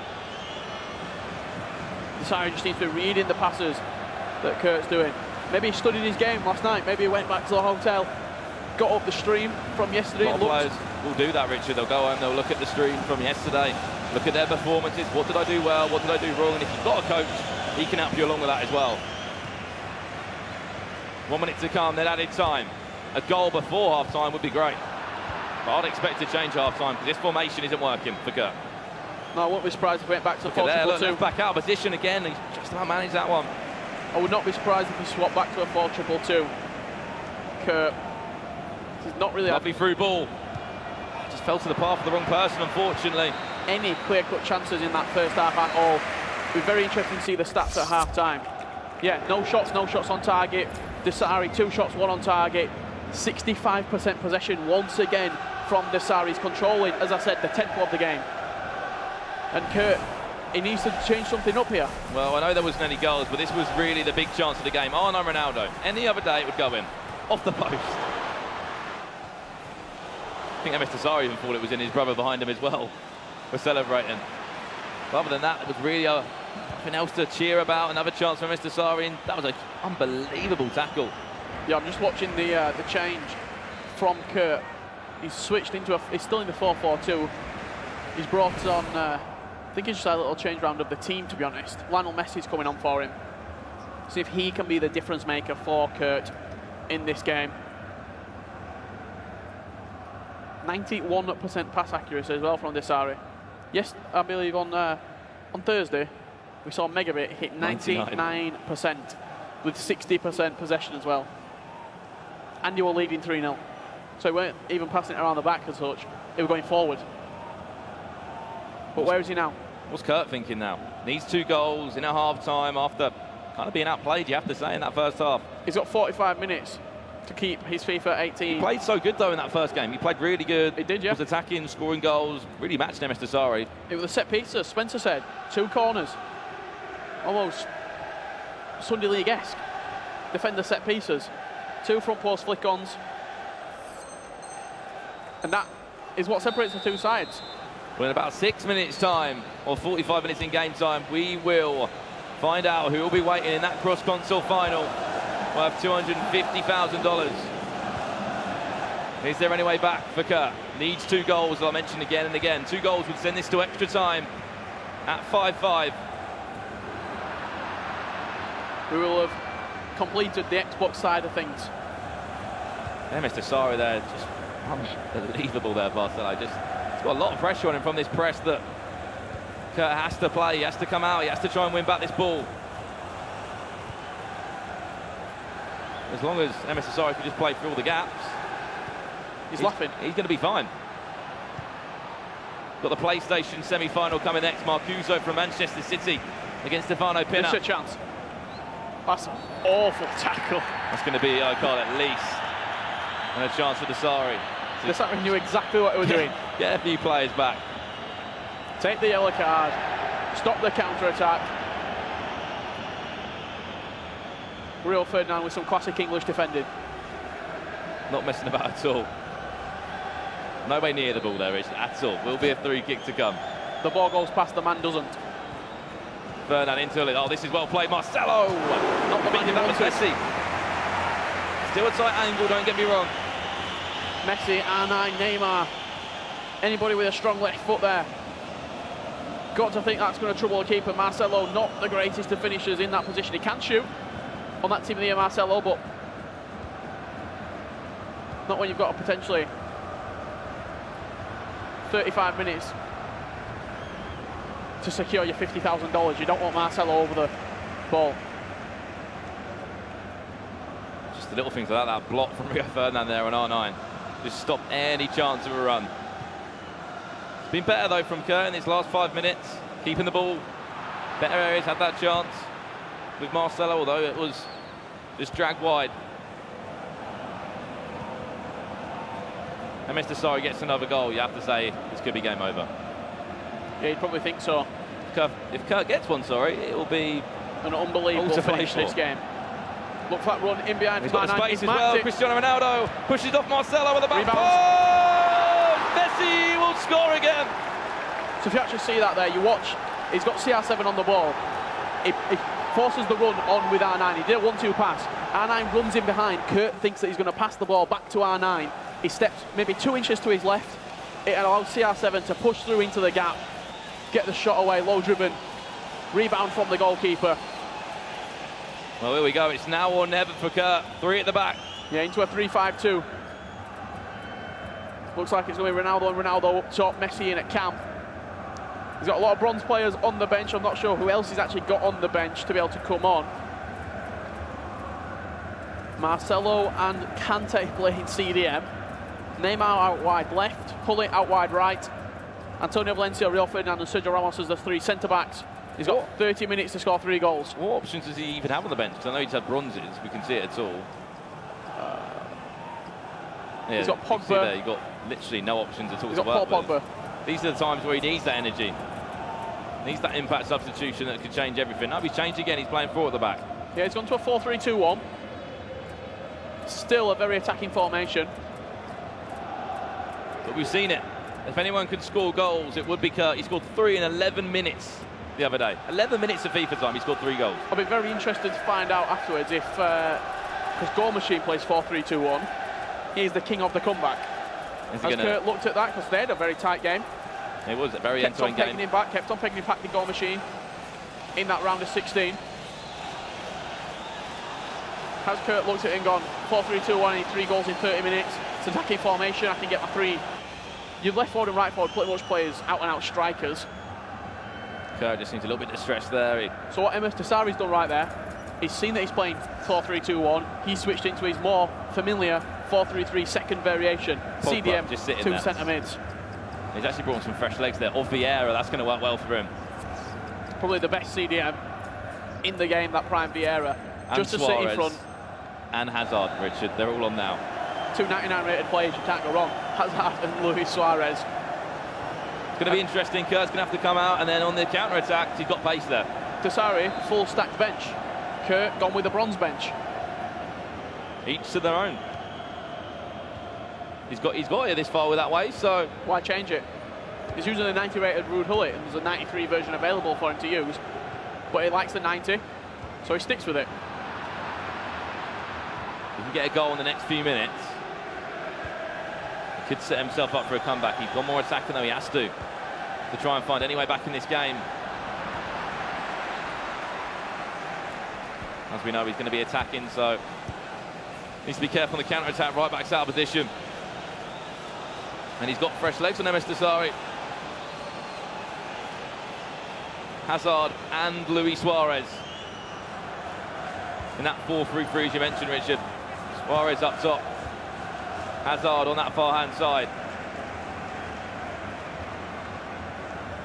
Msdossary just needs to be reading the passes that Kurt's doing. Maybe he studied his game last night. Maybe he went back to the hotel, got up the stream from yesterday. A lot of players will do that, Richard. They'll go home, they'll look at the stream from yesterday, look at their performances. What did I do well? What did I do wrong? And if you've got a coach, he can help you along with that as well. 1 minute to come, then added time. A goal before half-time would be great. But I'd expect to change half-time because this formation isn't working for Kurt. No, I wouldn't be surprised if he went back to the 4-2-2. Back out of position again. He's just about managed that one. I would not be surprised if he swapped back to a 4-2-2. Kurt. He's not really lovely through ball. Just fell to the path of the wrong person, unfortunately. Any clear-cut chances in that first half at all. It'll be very interesting to see the stats at half-time. Yeah, no shots on target. Msdossary, 2 shots, 1 on target. 65% possession once again from Msdossary's controlling, as I said, the tempo of the game. And Kurt, he needs to change something up here. Well, I know there wasn't any goals, but this was really the big chance of the game. Oh, no, Ronaldo. Any other day, it would go in. Off the post. I think Msdossary even thought it was in. His brother behind him as well was celebrating. But other than that, there was really nothing else to cheer about. Another chance for Msdossary, and that was an unbelievable tackle. Yeah, I'm just watching the change from Kurt. He's switched into he's still in the 4-4-2. He's brought on, I think it's just a little change round of the team, to be honest. Lionel Messi's coming on for him. See if he can be the difference maker for Kurt in this game. 91% pass accuracy as well from Msdossary. Yes, I believe on Thursday, We saw Megabit hit 99% with 60% possession as well. And you were leading 3-0. So we weren't even passing it around the back as such. They were going forward. But where is he now? What's Kurt thinking now? Needs 2 goals in a half-time after kind of being outplayed, you have to say, in that first half. He's got 45 minutes to keep his FIFA 18. He played so good, though, in that first game. He played really good. He did, yeah. Was attacking, scoring goals, really matched Msdossary. It was the set pieces, Spencer said. 2 corners. Almost Sunday League-esque. Defender set pieces. 2 front post flick-ons. And that is what separates the 2 sides. Well, in about 6 minutes' time, or 45 minutes in game time, we will find out who will be waiting in that cross-console final worth $250,000. Is there any way back for Kurt? Needs 2 goals, as I mentioned again and again. 2 goals would send this to extra time at 5-5. We will have completed the Xbox side of things. Msdossary there, just unbelievable there, Barcelona. He's got a lot of pressure on him from this press that Kurt has to play, he has to come out, he has to try and win back this ball. As long as Msdossary can just play through all the gaps, he's laughing. He's going to be fine. Got the PlayStation semi-final coming next. Marcuzo from Manchester City against StefanoPinna. It's a chance. That's an awful tackle. That's going to be a card at least. And a chance for Msdossary. Msdossary knew exactly what he was doing. Get a few players back. Take the yellow card. Stop the counter-attack. Rio Ferdinand with some classic English defending. Not messing about at all. No way near the ball there is at all. Will be a 3 kick to come. The ball goes past, the man doesn't. Ferdinand into it. Oh, this is well played. Marcelo! Not the man that was Messi. Still a tight angle, don't get me wrong. Messi, R9, Neymar. Anybody with a strong left foot there. Got to think that's going to trouble the keeper. Marcelo, not the greatest of finishers in that position. He can shoot on that team of the year, Marcelo, but not when you've got a potentially 35 minutes to secure your $50,000. You don't want Marcelo over the ball. Just the little things like that block from Rio Ferdinand there on R9. Just stopped any chance of a run. It's been better though from Kurt in his last 5 minutes, keeping the ball. Better areas, had that chance with Marcelo, although it was just dragged wide. And Msdossary gets another goal, you have to say this could be game over. Yeah, you'd probably think so. If Kurt gets one, it will be an unbelievable finish this game. Look for that run in behind. He's got the space as well. Cristiano Ronaldo pushes off Marcelo with the back. Rebound. Oh! Messi will score again. So if you actually see that there, you watch, he's got CR7 on the ball. He forces the run on with R9. He did a 1-2 pass. R9 runs in behind. Kurt thinks that he's going to pass the ball back to R9. He steps maybe 2 inches to his left. It allows CR7 to push through into the gap, get the shot away, low driven. Rebound from the goalkeeper. Well, here we go. It's now or never for Kurt. 3 at the back. Yeah, into a 3-5-2. Looks like it's going to be Ronaldo and Ronaldo up top, Messi in at camp. He's got a lot of bronze players on the bench. I'm not sure who else he's actually got on the bench to be able to come on. Marcelo and Kante playing CDM. Neymar out wide left, Pullet out wide right. Antonio Valencia, Rio Ferdinand and Sergio Ramos as the 3 centre-backs. He's got 30 minutes to score 3 goals. What options does he even have on the bench? Because I know he's had bronzes. We can see it at all. Yeah, he's got Pogba. There, you've got literally no options at all. He's got Paul Pogba. These are the times where he needs that energy. Needs that impact substitution that could change everything. Now he's changed again. He's playing 4 at the back. Yeah, he's gone to a 4-3-2-1. Still a very attacking formation. But we've seen it. If anyone could score goals, it would be Kurt. He scored 3 in 11 minutes the other day. 11 minutes of FIFA time, he scored 3 goals. I'll be very interested to find out afterwards if, because Goal Machine plays 4-3-2-1, he's the king of the comeback. Has Kurt looked at that? Because they had a very tight game. It was a very end-to-end game. Kept on pegging him back, the Goal Machine in that round of 16. Has Kurt looked at it and gone 4-3-2-1, I need 3 goals in 30 minutes. It's attacking formation, I can get my 3. Your left forward and right forward pretty much players out-and-out strikers. Kurt just seems a little bit distressed there. So what Msdossary's done right there, he's seen that he's playing 4-3-2-1. He's switched into his more familiar 4-3-3 second variation. Pogba CDM, just sitting 2 there. centre mids. He's actually brought some fresh legs there. Of Vieira, that's going to work well for him. Probably the best CDM in the game, that prime Vieira. And Just to sit Suarez in front. and Hazard, Richard, they're all on now. 299 rated players, you can't go wrong. Hazard and Luis Suarez. It's going to be interesting. Kurt's going to have to come out, and then on the counter-attack, he's got pace there. Msdossary, full stacked bench. Kurt gone with the bronze bench. Each to their own. He's got here this far with that way, so Why change it? He's using a 90 rated Ruud Gullit, and there's a 93 version available for him to use. But he likes the 90, so he sticks with it. he can get a goal in the next few minutes. He could set himself up for a comeback. He's got more attacking though, he has to try and find any way back in this game. As we know, he's going to be attacking, so needs to be careful on the counter-attack. Right back's out of position. And he's got fresh legs on Msdossary. Hazard and Luis Suarez. In that 4-3-3 as you mentioned, Richard. Suarez up top. Hazard on that far-hand side.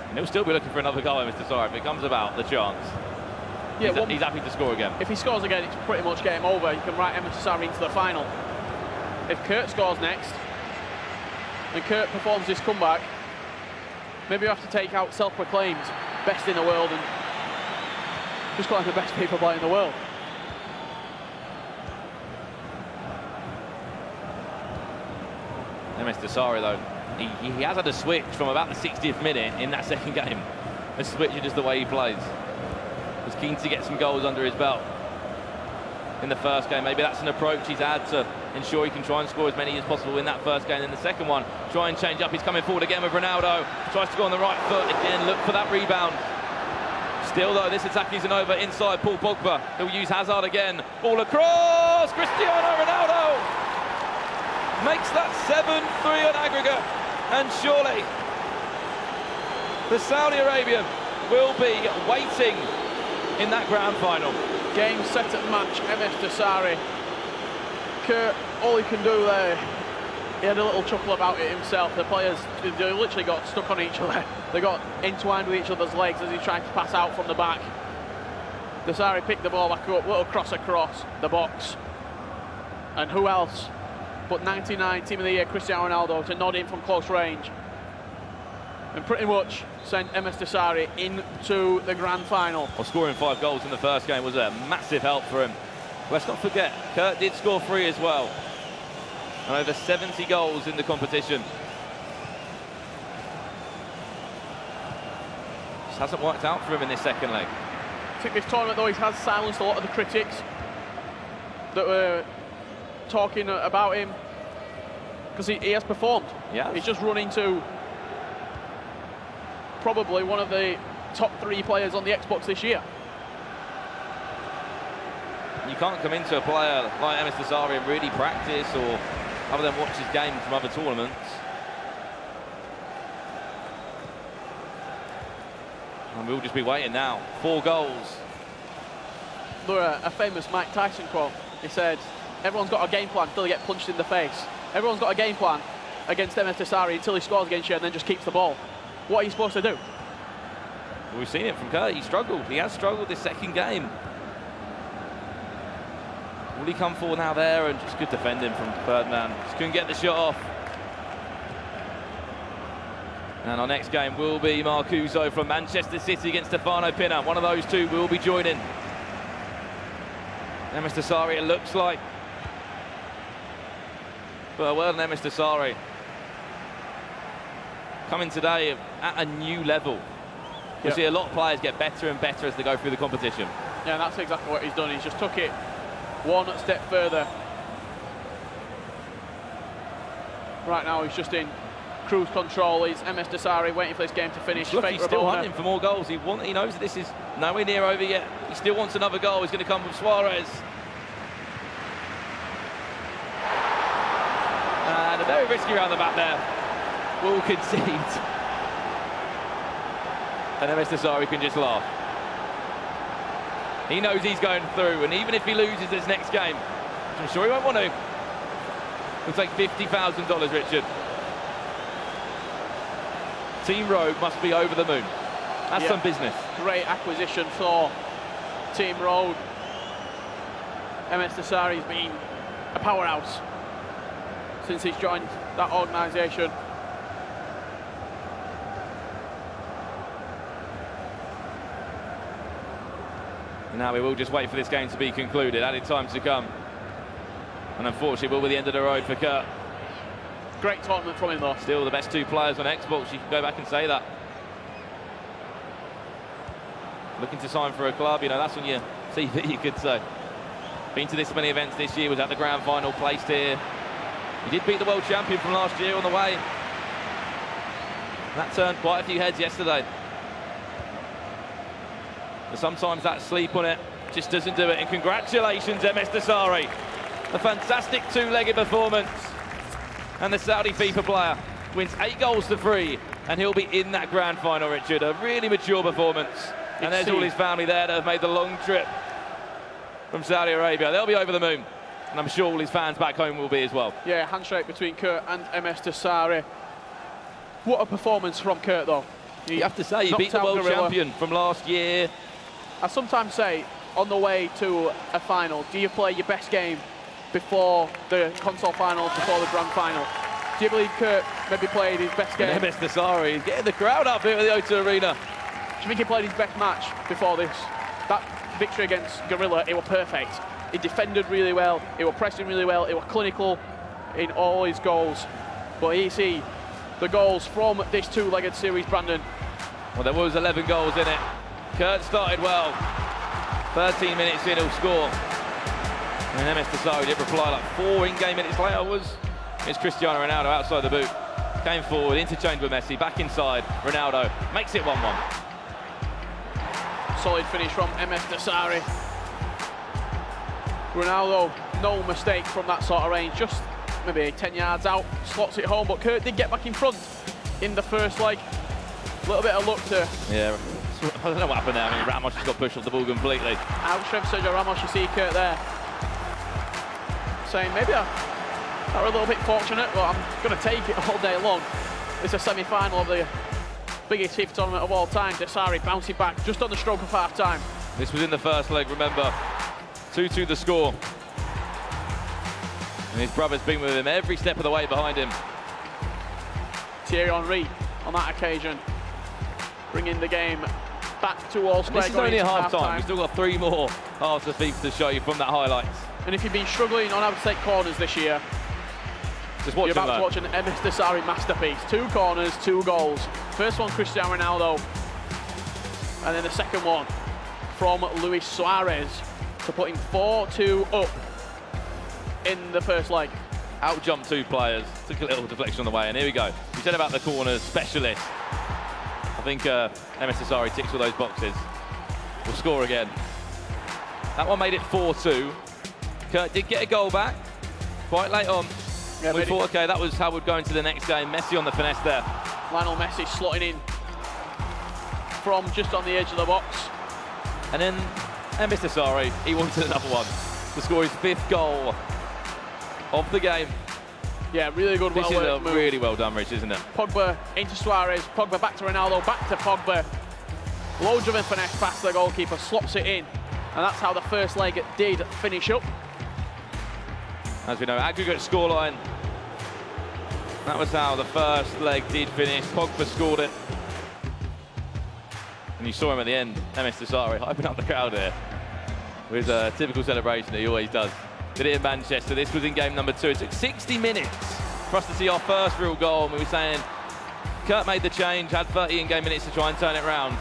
And he'll still be looking for another goal, Msdossary, if it comes about, the chance. Yeah, He's happy to score again. If he scores again, it's pretty much game over. You can write Msdossary into the final. If Kurt scores next, and Kurt performs this comeback, maybe you have to take out self-proclaimed best in the world and just call him the best FIFA player in the world. Msdossary, though, he has had a switch from about the 60th minute in that second game. A switch in just the way he plays. Was keen to get some goals under his belt in the first game. Maybe that's an approach he's had to ensure he can try and score as many as possible in that first game. In the second one, try and change up. He's coming forward again with Ronaldo. Tries to go on the right foot again. Look for that rebound. Still, though, this attack isn't over. Inside, Paul Pogba. He'll use Hazard again. Ball across. Cristiano Ronaldo makes that 7-3 on aggregate. And surely the Saudi Arabian will be waiting in that grand final. Game, set and match, Msdossary. Kurt, all he can do there, he had a little chuckle about it himself. The players, they literally got stuck on each other. They got entwined with each other's legs as he tried to pass out from the back. Msdossary picked the ball back up, little cross across the box. And who else but 99 Team of the Year Cristiano Ronaldo to nod in from close range. And pretty much sent Msdossary into the grand final. Well, scoring 5 goals in the first game was a massive help for him. Let's not forget, Kurt did score 3 as well. And over 70 goals in the competition. Just hasn't worked out for him in this second leg. I think this tournament, though, he has silenced a lot of the critics that were talking about him, because he has performed. Yeah. He's just run into probably one of the top 3 players on the Xbox this year. You can't come into a player like Msdossary and really practice or other than watch his game from other tournaments. And we'll just be waiting now. 4 goals. There a famous Mike Tyson quote. He said, everyone's got a game plan until they get punched in the face. Everyone's got a game plan against Msdossary until he scores against you and then just keeps the ball. What are you supposed to do? Well, we've seen it from Kurt. He struggled. He has struggled this second game. Will he come forward now there? And just good defending from Ferdinand. Just couldn't get the shot off. And our next game will be Marcuzo from Manchester City against StefanoPinna. One of those two will be joining. Msdossary, it looks like. But well done, Msdossary. Coming today at a new level. We see a lot of players get better and better as they go through the competition. Yeah, that's exactly what he's done. He's just took it one step further. Right now he's just in cruise control. He's Msdossary waiting for this game to finish. Look, he's still hunting for more goals. He knows that this is nowhere near over yet. He still wants another goal. He's going to come from Suarez. And a very risky round the back there. Will concede. And Msdossary can just laugh. He knows he's going through, and even if he loses this next game, which I'm sure he won't want to, he'll take $50,000, Richard. Team Rogue must be over the moon. That's some business. Great acquisition for Team Rogue. Msdossary's been a powerhouse since he's joined that organisation. Now we will just wait for this game to be concluded. Added time to come. And unfortunately, will be the end of the road for Kurt. Great tournament from him, though. Still the best 2 players on Xbox. You can go back and say that. Looking to sign for a club, you know, that's on your CV, you could say. Been to this many events this year, was at the grand final, placed here. He did beat the world champion from last year on the way. That turned quite a few heads yesterday. But sometimes that sleep on it just doesn't do it. And congratulations, Msdossary. A fantastic 2-legged performance. And the Saudi FIFA player wins 8 goals to 3. And he'll be in that grand final, Richard. A really mature performance. And there's all his family there that have made the long trip from Saudi Arabia. They'll be over the moon. And I'm sure all his fans back home will be as well. Yeah, handshake between Kurt and Msdossary. What a performance from Kurt, though. You have to say, he beat the world champion from last year. I sometimes say, on the way to a final, do you play your best game before the console finals, before the grand final? Do you believe Kurt maybe played his best game? Msdossary, he's getting the crowd up here at the O2 Arena. Do you think he played his best match before this? That victory against Gorilla, it was perfect. He defended really well, he was pressing really well, it was clinical in all his goals. But you see the goals from this 2-legged series, Brandon. Well, there was 11 goals in it. Kurt started well. 13 minutes in, he'll score. And Msdossary did reply like 4 in-game minutes later. It's Cristiano Ronaldo outside the boot. Came forward, interchanged with Messi, back inside. Ronaldo makes it 1-1. Solid finish from Msdossary. Ronaldo, no mistake from that sort of range. Just maybe 10 yards out, slots it home. But Kurt did get back in front in the first leg. A little bit of luck to... Yeah, I don't know what happened there. I mean, Ramos just got pushed off the ball completely. Outstrip Sergio Ramos, you see Kurt there. Saying, maybe I got a little bit fortunate, but I'm going to take it all day long. It's a semi-final of the biggest FIFA tournament of all time. Msdossary bouncing back just on the stroke of half-time. This was in the first leg, remember. 2-2 the score. And his brother's been with him every step of the way behind him. Thierry Henry on that occasion, bringing the game back to all square. This is only half-time. We've still got 3 more halves of FIFA to show you from that highlights. And if you've been struggling on how to take corners this year, just watch you're about to watch an Msdossary masterpiece. 2 corners, 2 goals. First one, Cristiano Ronaldo. And then the second one from Luis Suarez to putting 4-2 up in the first leg. Out-jumped 2 players. Took a little deflection on the way, and here we go. We said about the corners specialist. I think Msdossary ticks all those boxes. We'll score again. That one made it 4-2. Kurt did get a goal back quite late on. Yeah, we thought, okay, that was how we'd go into the next game. Messi on the finesse there. Lionel Messi slotting in from just on the edge of the box. And then Msdossary, he wanted another one to score his 5th goal of the game. Yeah, really good. This is really well done, Rich, isn't it? Pogba into Suarez, Pogba back to Ronaldo, back to Pogba. Low driven finesse past the goalkeeper, slots it in. And that's how the first leg did finish up. As we know, aggregate scoreline. That was how the first leg did finish. Pogba scored it. And you saw him at the end, Msdossary, hyping up the crowd here with a typical celebration that he always does. Did it in Manchester. This was in game number 2. It took 60 minutes for us to see our first real goal. And we were saying Kurt made the change, had 30 in-game minutes to try and turn it around.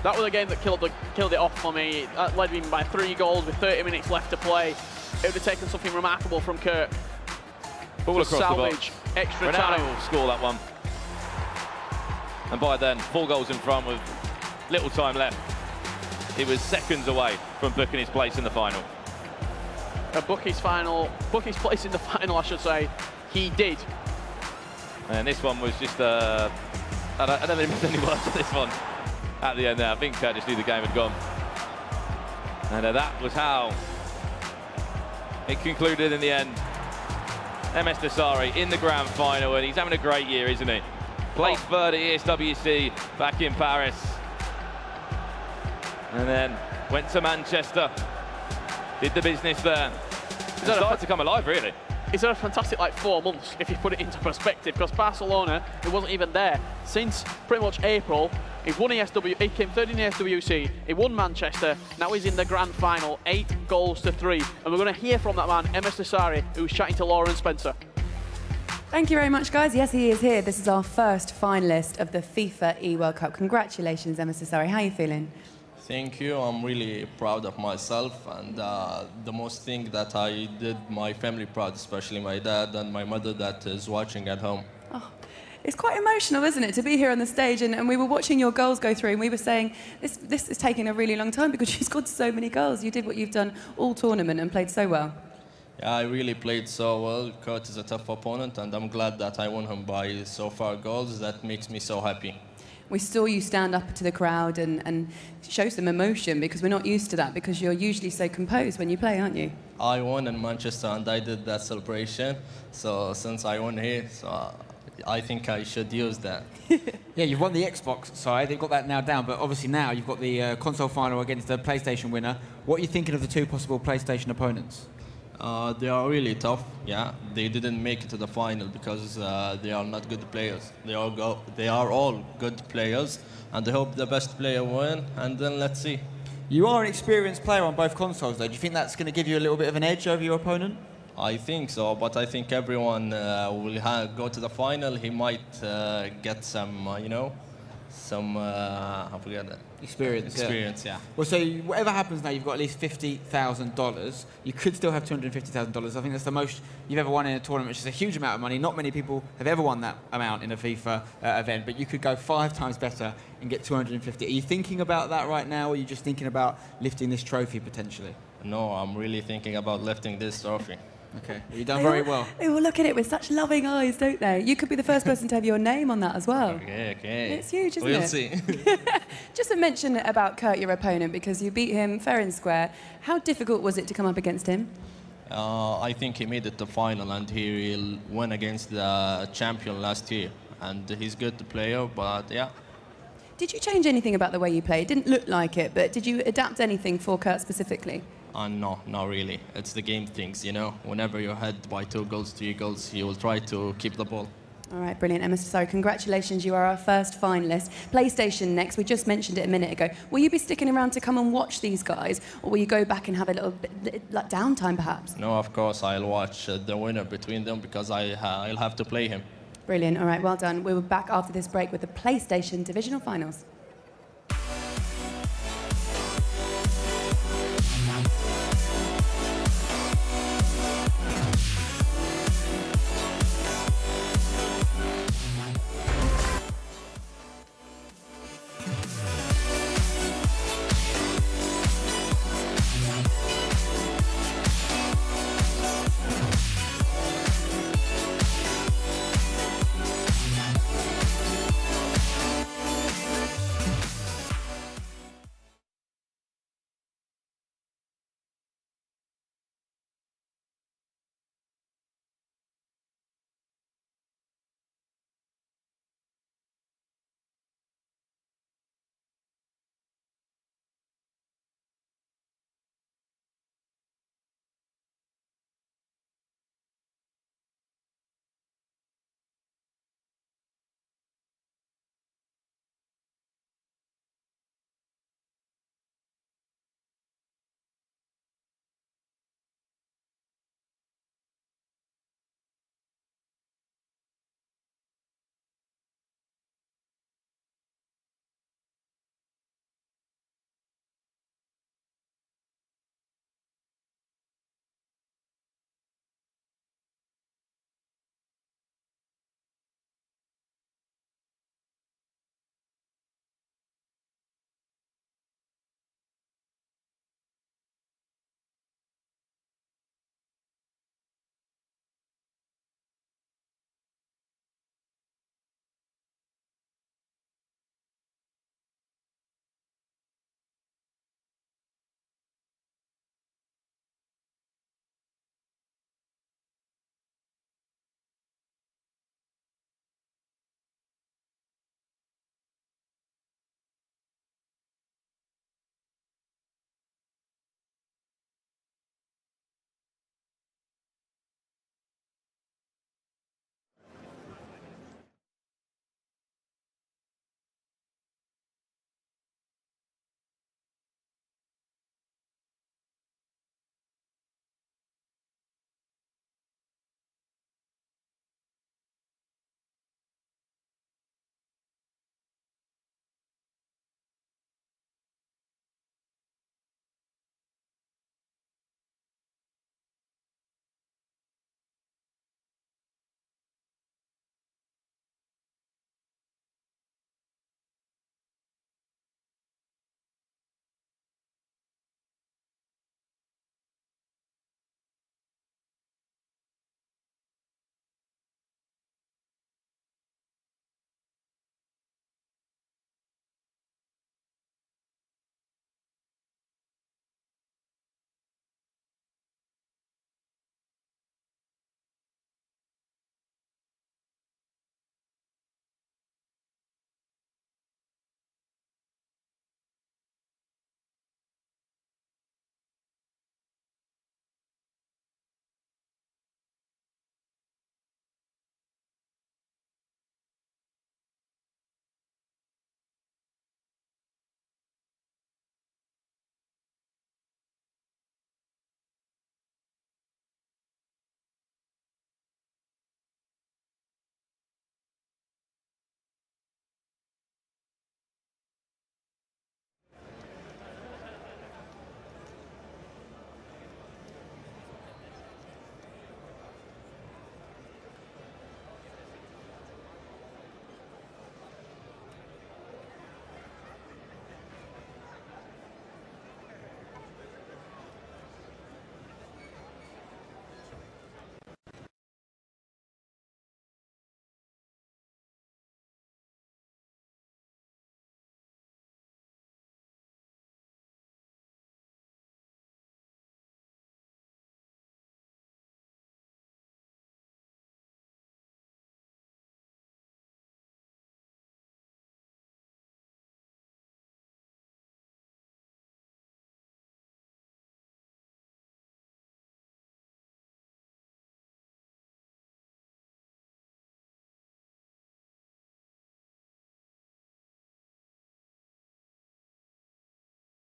That was a game that killed it off for me. That led me by 3 goals with 30 minutes left to play. It would have taken something remarkable from Kurt. Ball across salvage, the box. Extra Ronaldo time. will score that one. And by then, 4 goals in front with little time left. He was seconds away from booking his place in the final. Book his place in the final, I should say. He did. And this one was just, I don't think there's any words for this one. at the end there. I think just knew the game had gone. And that was how it concluded in the end. Msdossary in the grand final, and he's having a great year, isn't he? Placed third at ESWC back in Paris. And then went to Manchester, did the business there. Started to come alive, really. It's had a fantastic 4 months, if you put it into perspective, because Barcelona, it wasn't even there since pretty much April. He won ESW, he came third in the SWC, he won Manchester, now he's in the grand final, 8 goals to 3. And we're going to hear from that man, Msdossary, who's chatting to Laura and Spencer. Thank you very much, guys. Yes, he is here. This is our first finalist of the FIFA eWorld Cup. Congratulations, Msdossary. How are you feeling? Thank you. I'm really proud of myself, and the most thing that I did my family proud, especially my dad and my mother that is watching at home. Oh, it's quite emotional, isn't it, to be here on the stage, and we were watching your goals go through, and we were saying, this is taking a really long time because you scored so many goals. You did what you've done all tournament and played so well. Yeah, I really played so well. Kurt is a tough opponent, and I'm glad that I won him by so far goals. That makes me so happy. We saw you stand up to the crowd and show some emotion, because we're not used to that, because you're usually so composed when you play, aren't you? I won in Manchester and I did that celebration. So since I won here, so I think I should use that. Yeah, you've won the Xbox side. They've got that now down, but obviously now you've got the console final against the PlayStation winner. What are you thinking of the two possible PlayStation opponents? They are really tough. Yeah, they didn't make it to the final because they are not good players. They are all good players, and I hope the best player win. And then let's see. You are an experienced player on both consoles, though. Do you think that's going to give you a little bit of an edge over your opponent? I think so, but I think everyone will go to the final. He might get some, I forget that. Experience. Yeah. Well, so whatever happens now, you've got at least $50,000. You could still have $250,000. I think that's the most you've ever won in a tournament, which is a huge amount of money. Not many people have ever won that amount in a FIFA event, but you could go 5 times better and get 250. Are you thinking about that right now, or are you just thinking about lifting this trophy potentially? No, I'm really thinking about lifting this trophy. Okay, you've done very well. They all look at it with such loving eyes, don't they? You could be the first person to have your name on that as well. Okay. It's huge, isn't it? We'll see. Just a mention about Kurt, your opponent, because you beat him fair and square. How difficult was it to come up against him? I think he made it to final, and he won against the champion last year. And he's a good player, but yeah. Did you change anything about the way you played? It didn't look like it, but did you adapt anything for Kurt specifically? No, not really. It's the game things, Whenever you're ahead by 2 goals, 3 goals, you will try to keep the ball. All right, brilliant. Msdossary, congratulations. You are our first finalist. PlayStation next. We just mentioned it a minute ago. Will you be sticking around to come and watch these guys, or will you go back and have a little bit like downtime, perhaps? No, of course, I'll watch the winner between them because I'll have to play him. Brilliant. All right, well done. We'll be back after this break with the PlayStation Divisional Finals.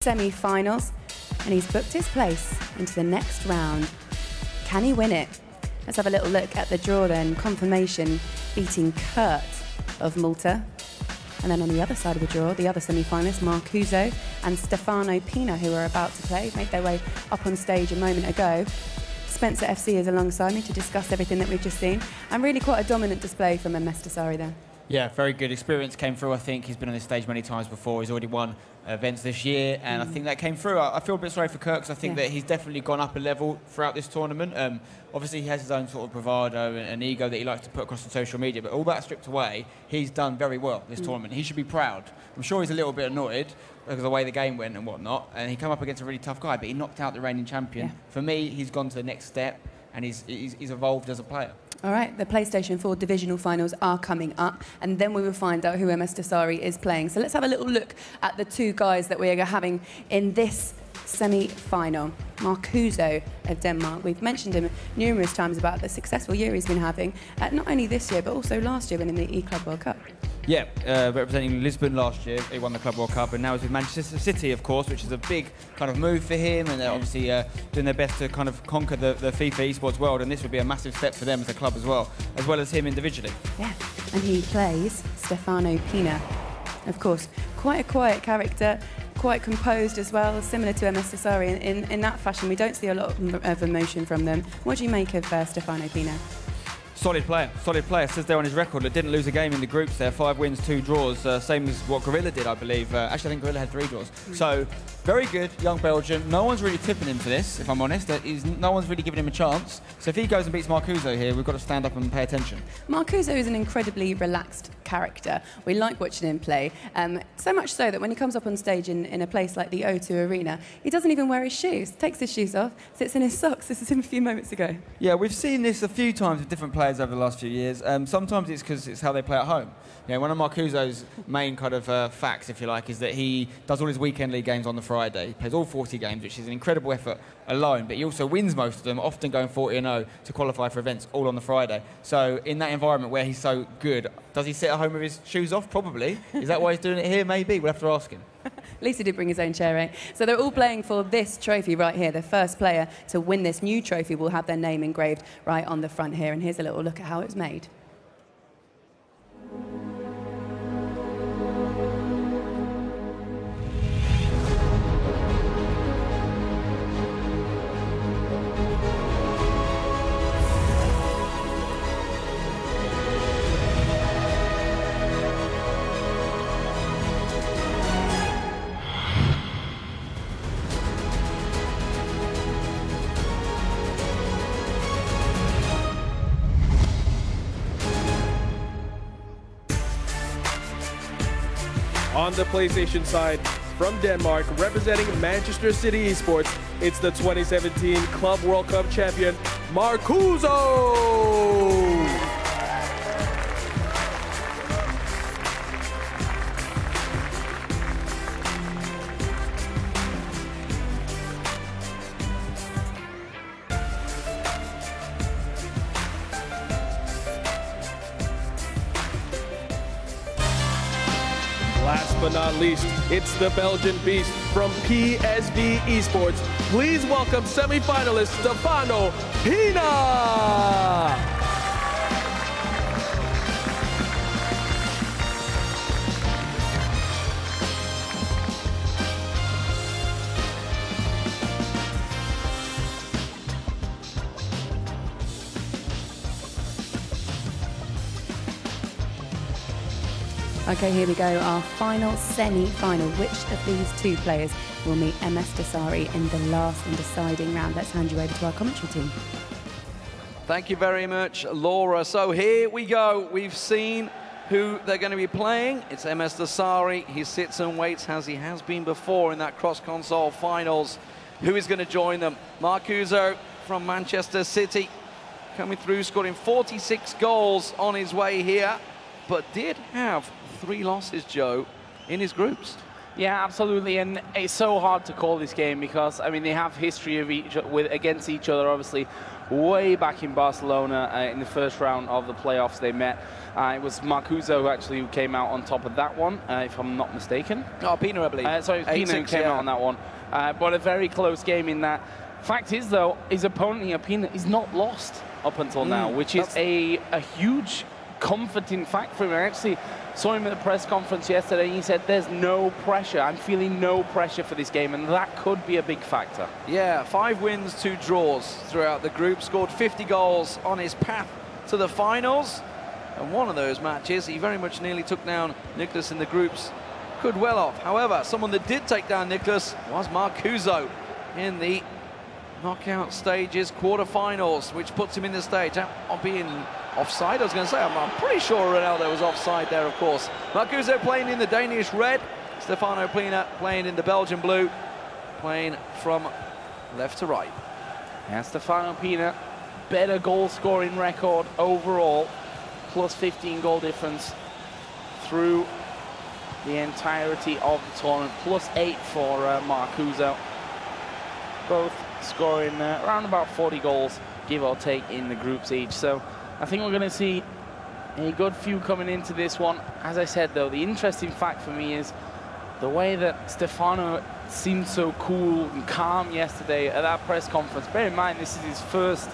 semi-finals, and he's booked his place into the next round. Can he win it? Let's have a little look at the draw then. Confirmation beating Kurt of Malta. And then on the other side of the draw, the other semi-finalists, Marcuzo and StefanoPinna, who are about to play, made their way up on stage a moment ago. Spencer FC is alongside me to discuss everything that we've just seen, and really quite a dominant display from Msdossary there. Yeah, very good experience came through. I think he's been on this stage many times before. He's already won events this year, and I think that came through. I feel a bit sorry for Kirk, because I think that he's definitely gone up a level throughout this tournament. Obviously, he has his own sort of bravado and ego that he likes to put across on social media, but all that stripped away, he's done very well this tournament. He should be proud. I'm sure he's a little bit annoyed because of the way the game went and whatnot, and he came up against a really tough guy, but he knocked out the reigning champion. For me, he's gone to the next step, and he's evolved as a player. All right, the PlayStation 4 divisional finals are coming up, and then we will find out who Msdossary is playing. So let's have a little look at the two guys that we are having in this semi-final. Marcuzo of Denmark. We've mentioned him numerous times about the successful year he's been having, not only this year, but also last year winning the E-Club World Cup. Yeah, representing Lisbon last year, he won the Club World Cup, and now he's with Manchester City, of course, which is a big kind of move for him, and they're obviously doing their best to kind of conquer the FIFA esports world, and this would be a massive step for them as a club as well as him individually. Yeah, and he plays StefanoPinna. Of course, quite a quiet character, quite composed as well, similar to Msdossary. In that fashion, we don't see a lot of emotion from them. What do you make of StefanoPinna? Solid player. Says there on his record that didn't lose a game in the groups there. 5 wins, 2 draws, same as what Gorilla did, I believe. Actually, I think Gorilla had 3 draws. So, very good, young Belgian. No one's really tipping him for this, if I'm honest. No one's really giving him a chance. So if he goes and beats Marcuzo here, we've got to stand up and pay attention. Marcuzo is an incredibly relaxed character. We like watching him play. So much so that when he comes up on stage in a place like the O2 Arena, he doesn't even wear his shoes. Takes his shoes off, sits in his socks. This is him a few moments ago. Yeah, we've seen this a few times with different players over the last few years. Sometimes it's because it's how they play at home. Yeah, one of Marcuzo's main kind of facts, if you like, is that he does all his weekend league games on the Friday. He plays all 40 games, which is an incredible effort alone, but he also wins most of them, often going 40-0 to qualify for events all on the Friday. So in that environment where he's so good, does he sit at home with his shoes off? Probably. Is that why he's doing it here? Maybe. We'll have to ask him. At least he did bring his own chair, eh? So they're all playing for this trophy right here. The first player to win this new trophy will have their name engraved right on the front here. And here's a little look at how it's made. On the PlayStation side, from Denmark, representing Manchester City Esports, it's the 2017 Club World Cup champion, Marcuzo! Last but not least, it's the Belgian beast from PSV Esports. Please welcome semi-finalist StefanoPinna! Okay, here we go, our final semi-final. Which of these two players will meet Msdossary in the last and deciding round? Let's hand you over to our commentary team. Thank you very much, Laura. So here we go. We've seen who they're going to be playing. It's Msdossary. He sits and waits, as he has been before in that cross-console finals. Who is going to join them? Marcuzo from Manchester City, coming through, scoring 46 goals on his way here, but did have 3 losses, Joe, in his groups. Yeah, absolutely, and it's so hard to call this game because, I mean, they have history of against each other, obviously. way back in Barcelona in the first round of the playoffs they met. It was Marcuzo who actually came out on top of that one, if I'm not mistaken. Oh, Pinna, I believe. Sorry, it was Pinna who came out on that one. But a very close game in that. Fact is, though, his opponent here, Pinna, is not lost up until now, which is a huge comforting fact for him. I actually saw him at the press conference yesterday, and he said, there's no pressure. I'm feeling no pressure for this game, and that could be a big factor. Yeah, 5 wins, 2 draws throughout the group, scored 50 goals on his path to the finals. And one of those matches, he very much nearly took down Nicholas in the groups. Could well have. However, someone that did take down Nicholas was Marcuzo in the knockout stages, quarterfinals, which puts him in the stage. On being offside, I was going to say, I'm pretty sure Ronaldo was offside there, of course. Marcuzo playing in the Danish red, StefanoPinna playing in the Belgian blue, playing from left to right. Yeah, StefanoPinna, better goal scoring record overall, plus 15 goal difference through the entirety of the tournament, plus 8 for Marcuzo. Both scoring around about 40 goals, give or take, in the groups each. So I think we're going to see a good few coming into this one. As I said, though, the interesting fact for me is the way that Stefano seemed so cool and calm yesterday at that press conference. Bear in mind, this is his first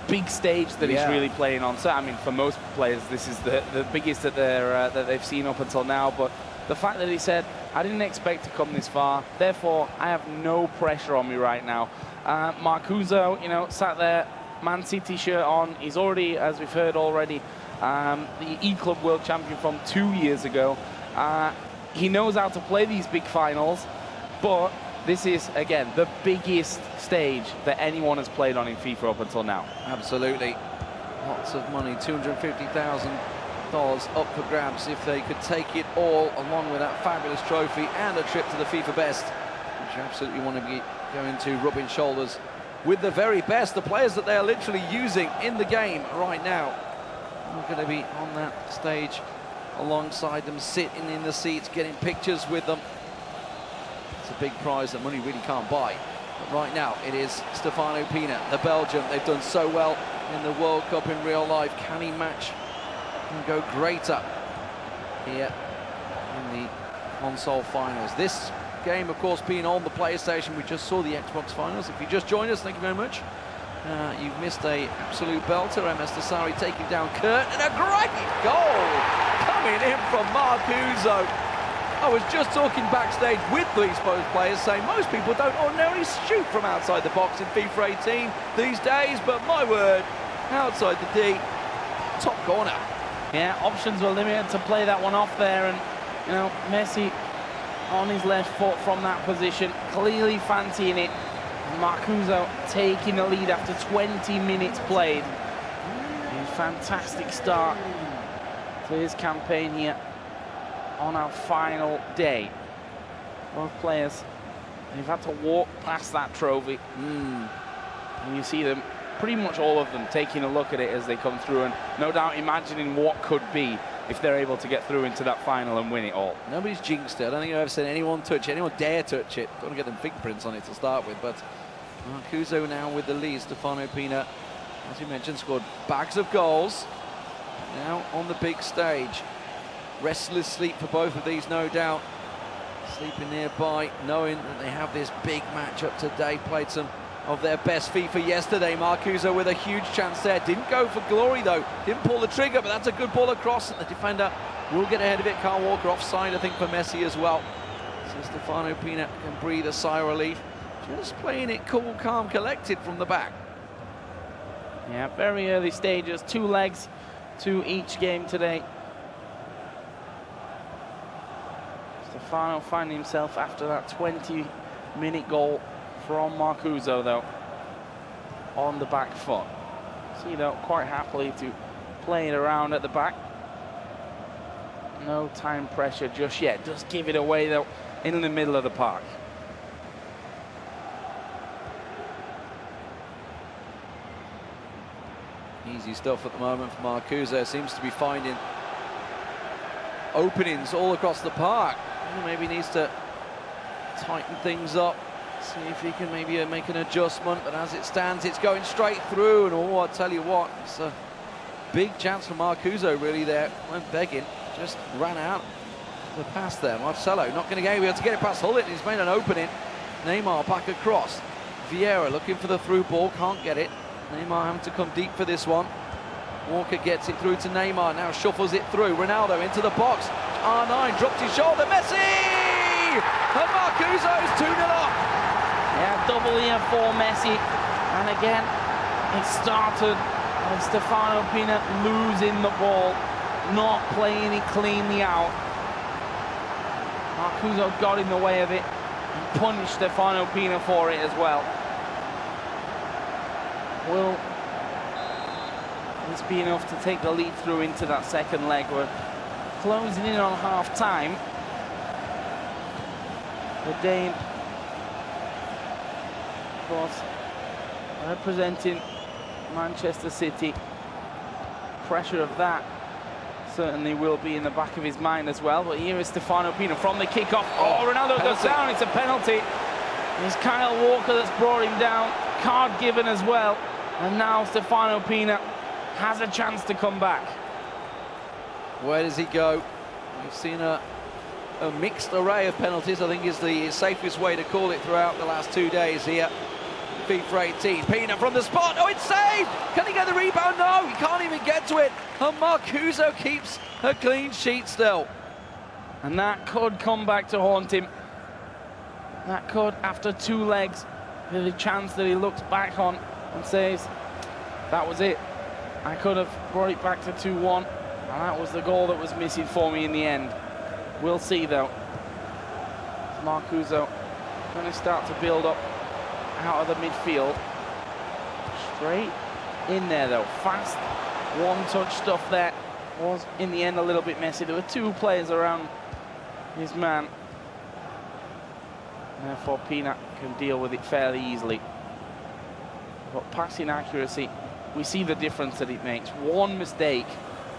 big stage that he's really playing on. So, I mean, for most players, this is the biggest that they've seen up until now. But the fact that he said, I didn't expect to come this far, therefore I have no pressure on me right now. Marcuzo, you know, sat there, Man City shirt on. He's already, as we've heard already, the E-Club World Champion from 2 years ago. He knows how to play these big finals, but this is, again, the biggest stage that anyone has played on in FIFA up until now. Absolutely. Lots of money, $250,000 up for grabs if they could take it all, along with that fabulous trophy and a trip to the FIFA Best, which you absolutely want to be going to, rubbing shoulders with the very best, the players that they are literally using in the game right now. We're going to be on that stage alongside them, sitting in the seats, getting pictures with them. It's a big prize that money really can't buy. But right now, it is StefanoPinna, the Belgian. They've done so well in the World Cup in real life. Can he match and go greater here in the console finals? This game, of course, being on the PlayStation. We just saw the Xbox finals. If you just joined us, thank you very much. You've missed a absolute belter. Msdossary taking down Kurt, and a great goal coming in from Marcuzo. I was just talking backstage with these both players, saying most people don't ordinarily shoot from outside the box in FIFA 18 these days, but my word, outside the D, top corner. Yeah, options were limited to play that one off there, and you know, Messi on his left foot from that position, clearly fancying it. Marcuzo taking the lead after 20 minutes played. A fantastic start to his campaign here on our final day. Both players, they've had to walk past that trophy. And you see them, pretty much all of them, taking a look at it as they come through, and no doubt imagining what could be if they're able to get through into that final and win it all. Nobody's jinxed it. I don't think I've ever seen anyone touch it, anyone dare touch it. Don't want to get them fingerprints on it to start with, but Marcuzo now with the lead. StefanoPinna, as you mentioned, scored bags of goals. Now on the big stage. Restless sleep for both of these, no doubt. Sleeping nearby, knowing that they have this big matchup today. Played some of their best FIFA yesterday. Marcuzo with a huge chance there. Didn't go for glory, though. Didn't pull the trigger, but that's a good ball across, and the defender will get ahead of it. Kyle Walker offside, I think, for Messi as well. So StefanoPinna can breathe a sigh of relief. Just playing it cool, calm, collected from the back. Yeah, very early stages. 2 legs to each game today. Stefano finding himself after that 20-minute goal from Marcuzo, though, on the back foot. So, you know, quite happily to play it around at the back. No time pressure just yet. Just give it away, though, in the middle of the park. Easy stuff at the moment for Marcuzo. Seems to be finding openings all across the park. Maybe needs to tighten things up, See if he can maybe make an adjustment, but as it stands, it's going straight through, and oh, I tell you what, it's a big chance for Marcuzo really there. Went begging, just ran out the pass there. Marcelo not going to be able to get it past Hullet. He's made an opening. Neymar back across. Vieira looking for the through ball, can't get it. Neymar having to come deep for this one. Walker gets it through to Neymar, now shuffles it through. Ronaldo into the box. R9 drops his shoulder. Messi! And Marcuzo's 2-0 up. Yeah, double here for Messi. And again, it started with StefanoPinna losing the ball, not playing it cleanly out. Marcuzo got in the way of it and punished StefanoPinna for it as well. Will this be enough to take the lead through into that second leg? We're closing in on half-time. The Dane, of course, representing Manchester City. Pressure of that certainly will be in the back of his mind as well. But here is StefanoPinna from the kick-off. Oh, Ronaldo goes down. It's a penalty. It's Kyle Walker that's brought him down. Card given as well. And now StefanoPinna has a chance to come back. Where does he go? We've seen a mixed array of penalties, I think is the safest way to call it throughout the last 2 days here. FIFA 18, Pina from the spot, oh, it's saved! Can he get the rebound? No, he can't even get to it. And Marcuzo keeps a clean sheet still. And that could come back to haunt him. That could, after 2 legs, be the chance that he looks back on and says, that was it. I could have brought it back to 2-1, and that was the goal that was missing for me in the end. We'll see, though. Marcuzo going to start to build up out of the midfield. Straight in there, though. Fast, one-touch stuff there. Was, in the end, a little bit messy. There were 2 players around his man. Therefore, Pina can deal with it fairly easily. But passing accuracy, we see the difference that it makes. One mistake,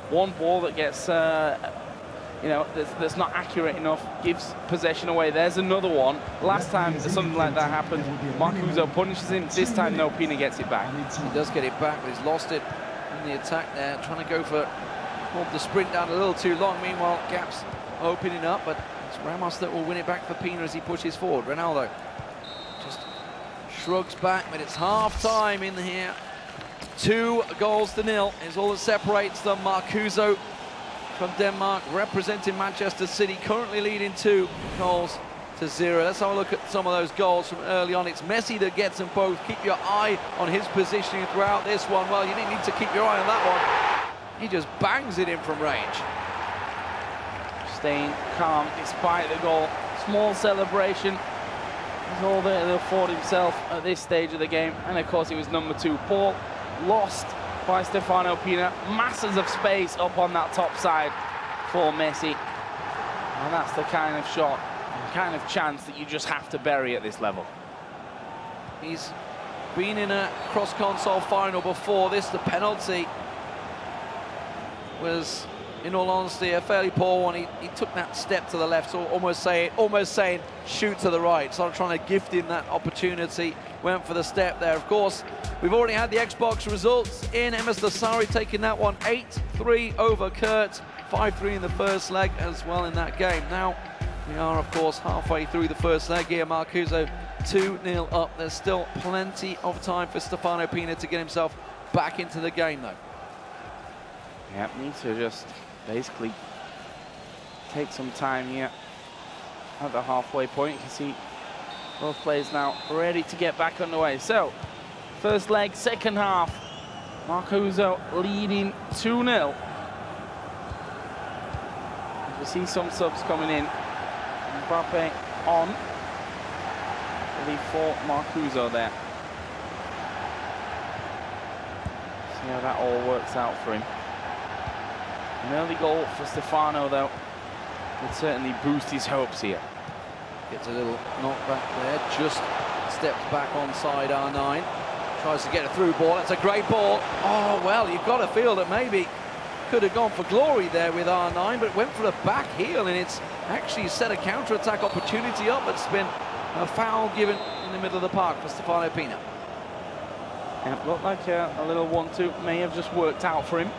one ball that gets, you know, that's not accurate enough, gives possession away. There's another one. Last time something like that happened, Marcuzo punishes him. This time, no, Pina gets it back. He does get it back, but he's lost it in the attack there, trying to go for the sprint down a little too long. Meanwhile, gaps opening up, but it's Ramos that will win it back for Pina as he pushes forward. Ronaldo just shrugs back, but it's half-time in here. 2-0 is all that separates them. Marcuzo from Denmark, representing Manchester City, currently leading 2-0. Let's have a look at some of those goals from early on. It's Messi that gets them both. Keep your eye on his positioning throughout this one. Well, you didn't need to keep your eye on that one. He just bangs it in from range. Staying calm despite the goal. Small celebration. He's all there to afford himself at this stage of the game. And of course, it was number 2, Paul. Lost by StefanoPinna. Masses of space up on that top side for Messi. And that's the kind of shot, the kind of chance that you just have to bury at this level. He's been in a cross-console final before this. The penalty was, in all honesty, a fairly poor one. He took that step to the left, so almost saying shoot to the right. Sort of trying to gift him that opportunity. Went for the step there. Of course, we've already had the Xbox results in. Msdossary taking that one 8-3 over Kurt. 5-3 in the first leg as well in that game. Now, we are, of course, halfway through the first leg here. Marcuzo 2-0 up. There's still plenty of time for StefanoPinna to get himself back into the game, though. Yeah, needs to just basically take some time here at the halfway point. You can see both players now ready to get back underway. So, first leg, second half. Marcuzo leading 2-0. We see some subs coming in. Mbappe on. Ready for Marcuzo there. See how that all works out for him. An early goal for Stefano, though, would certainly boost his hopes here. Gets a little knockback there, just steps back onside R9. Tries to get a through ball, that's a great ball. Oh, well, you've got to feel that maybe could have gone for glory there with R9, but went for the back heel, and it's actually set a counter-attack opportunity up, but it's been A foul given in the middle of the park for StefanoPinna. Yeah, looked like a little 1-2 may have just worked out for him.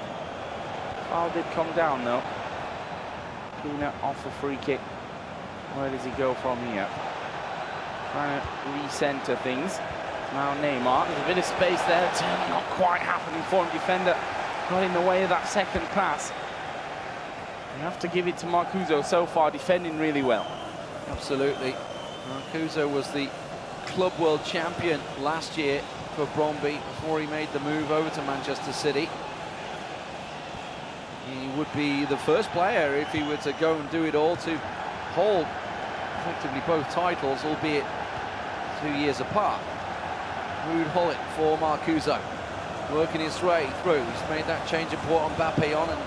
Foul did come down though. Pinna off a free kick. Where does he go from here? Trying to recenter things. Now Neymar, there's a bit of space there. It's not quite happening for him. Defender got in the way of that second pass. You have to give it to Marcuzo so far, defending really well. Absolutely. Marcuzo was the Club World Champion last year for Brøndby before he made the move over to Manchester City. He would be the first player, if he were to go and do it all, to hold effectively both titles, albeit 2 years apart. Ruud Gullit for Marcuzo, working his way through. He's made that change and brought Mbappe on, and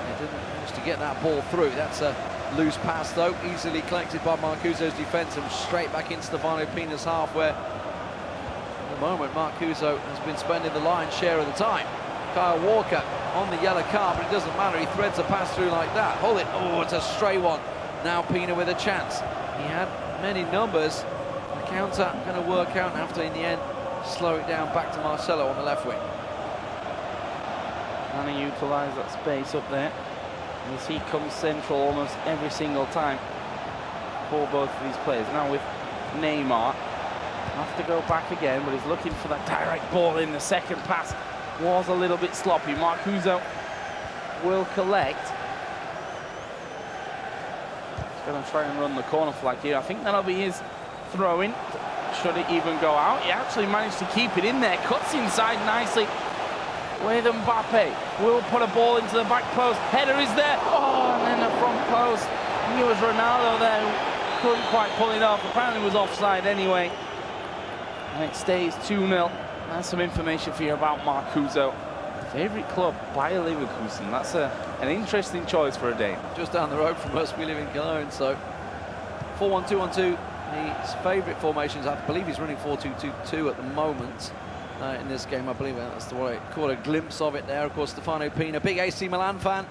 he didn't manage to get that ball through. That's a loose pass though, easily collected by Marcuzo's defence and straight back in StefanoPinna's half, where at the moment Marcuzo has been spending the lion's share of the time. Kyle Walker on the yellow card, but it doesn't matter, he threads a pass through like that. Gullit, oh, it's a stray one. Now Pinna with a chance. He had many numbers. The counter going to work out after, in the end, slow it down back to Marcelo on the left wing. Trying to utilise that space up there. As he comes central almost every single time for both of these players. Now with Neymar, have to go back again, but he's looking for that direct ball in. The second pass was a little bit sloppy. Marcuzo will collect. He's going to try and run the corner flag here. I think that'll be his throw-in. Should it even go out? He actually managed to keep it in there. Cuts inside nicely with Mbappe. Will put a ball into the back post. Header is there. Oh, and then the front post. He was Ronaldo there. Couldn't quite pull it off. Apparently was offside anyway. And it stays 2-0. That's some information for you about Marcuzo. Favourite club, Bayer Leverkusen. That's an interesting choice for a Dane. Just down the road from us, we live in Cologne, so 4-1-2-1-2. His favourite formations, I believe he's running 4-2-2-2 at the moment. In this game, I believe that's the way I caught a glimpse of it there. Of course, StefanoPinna, big AC Milan fan.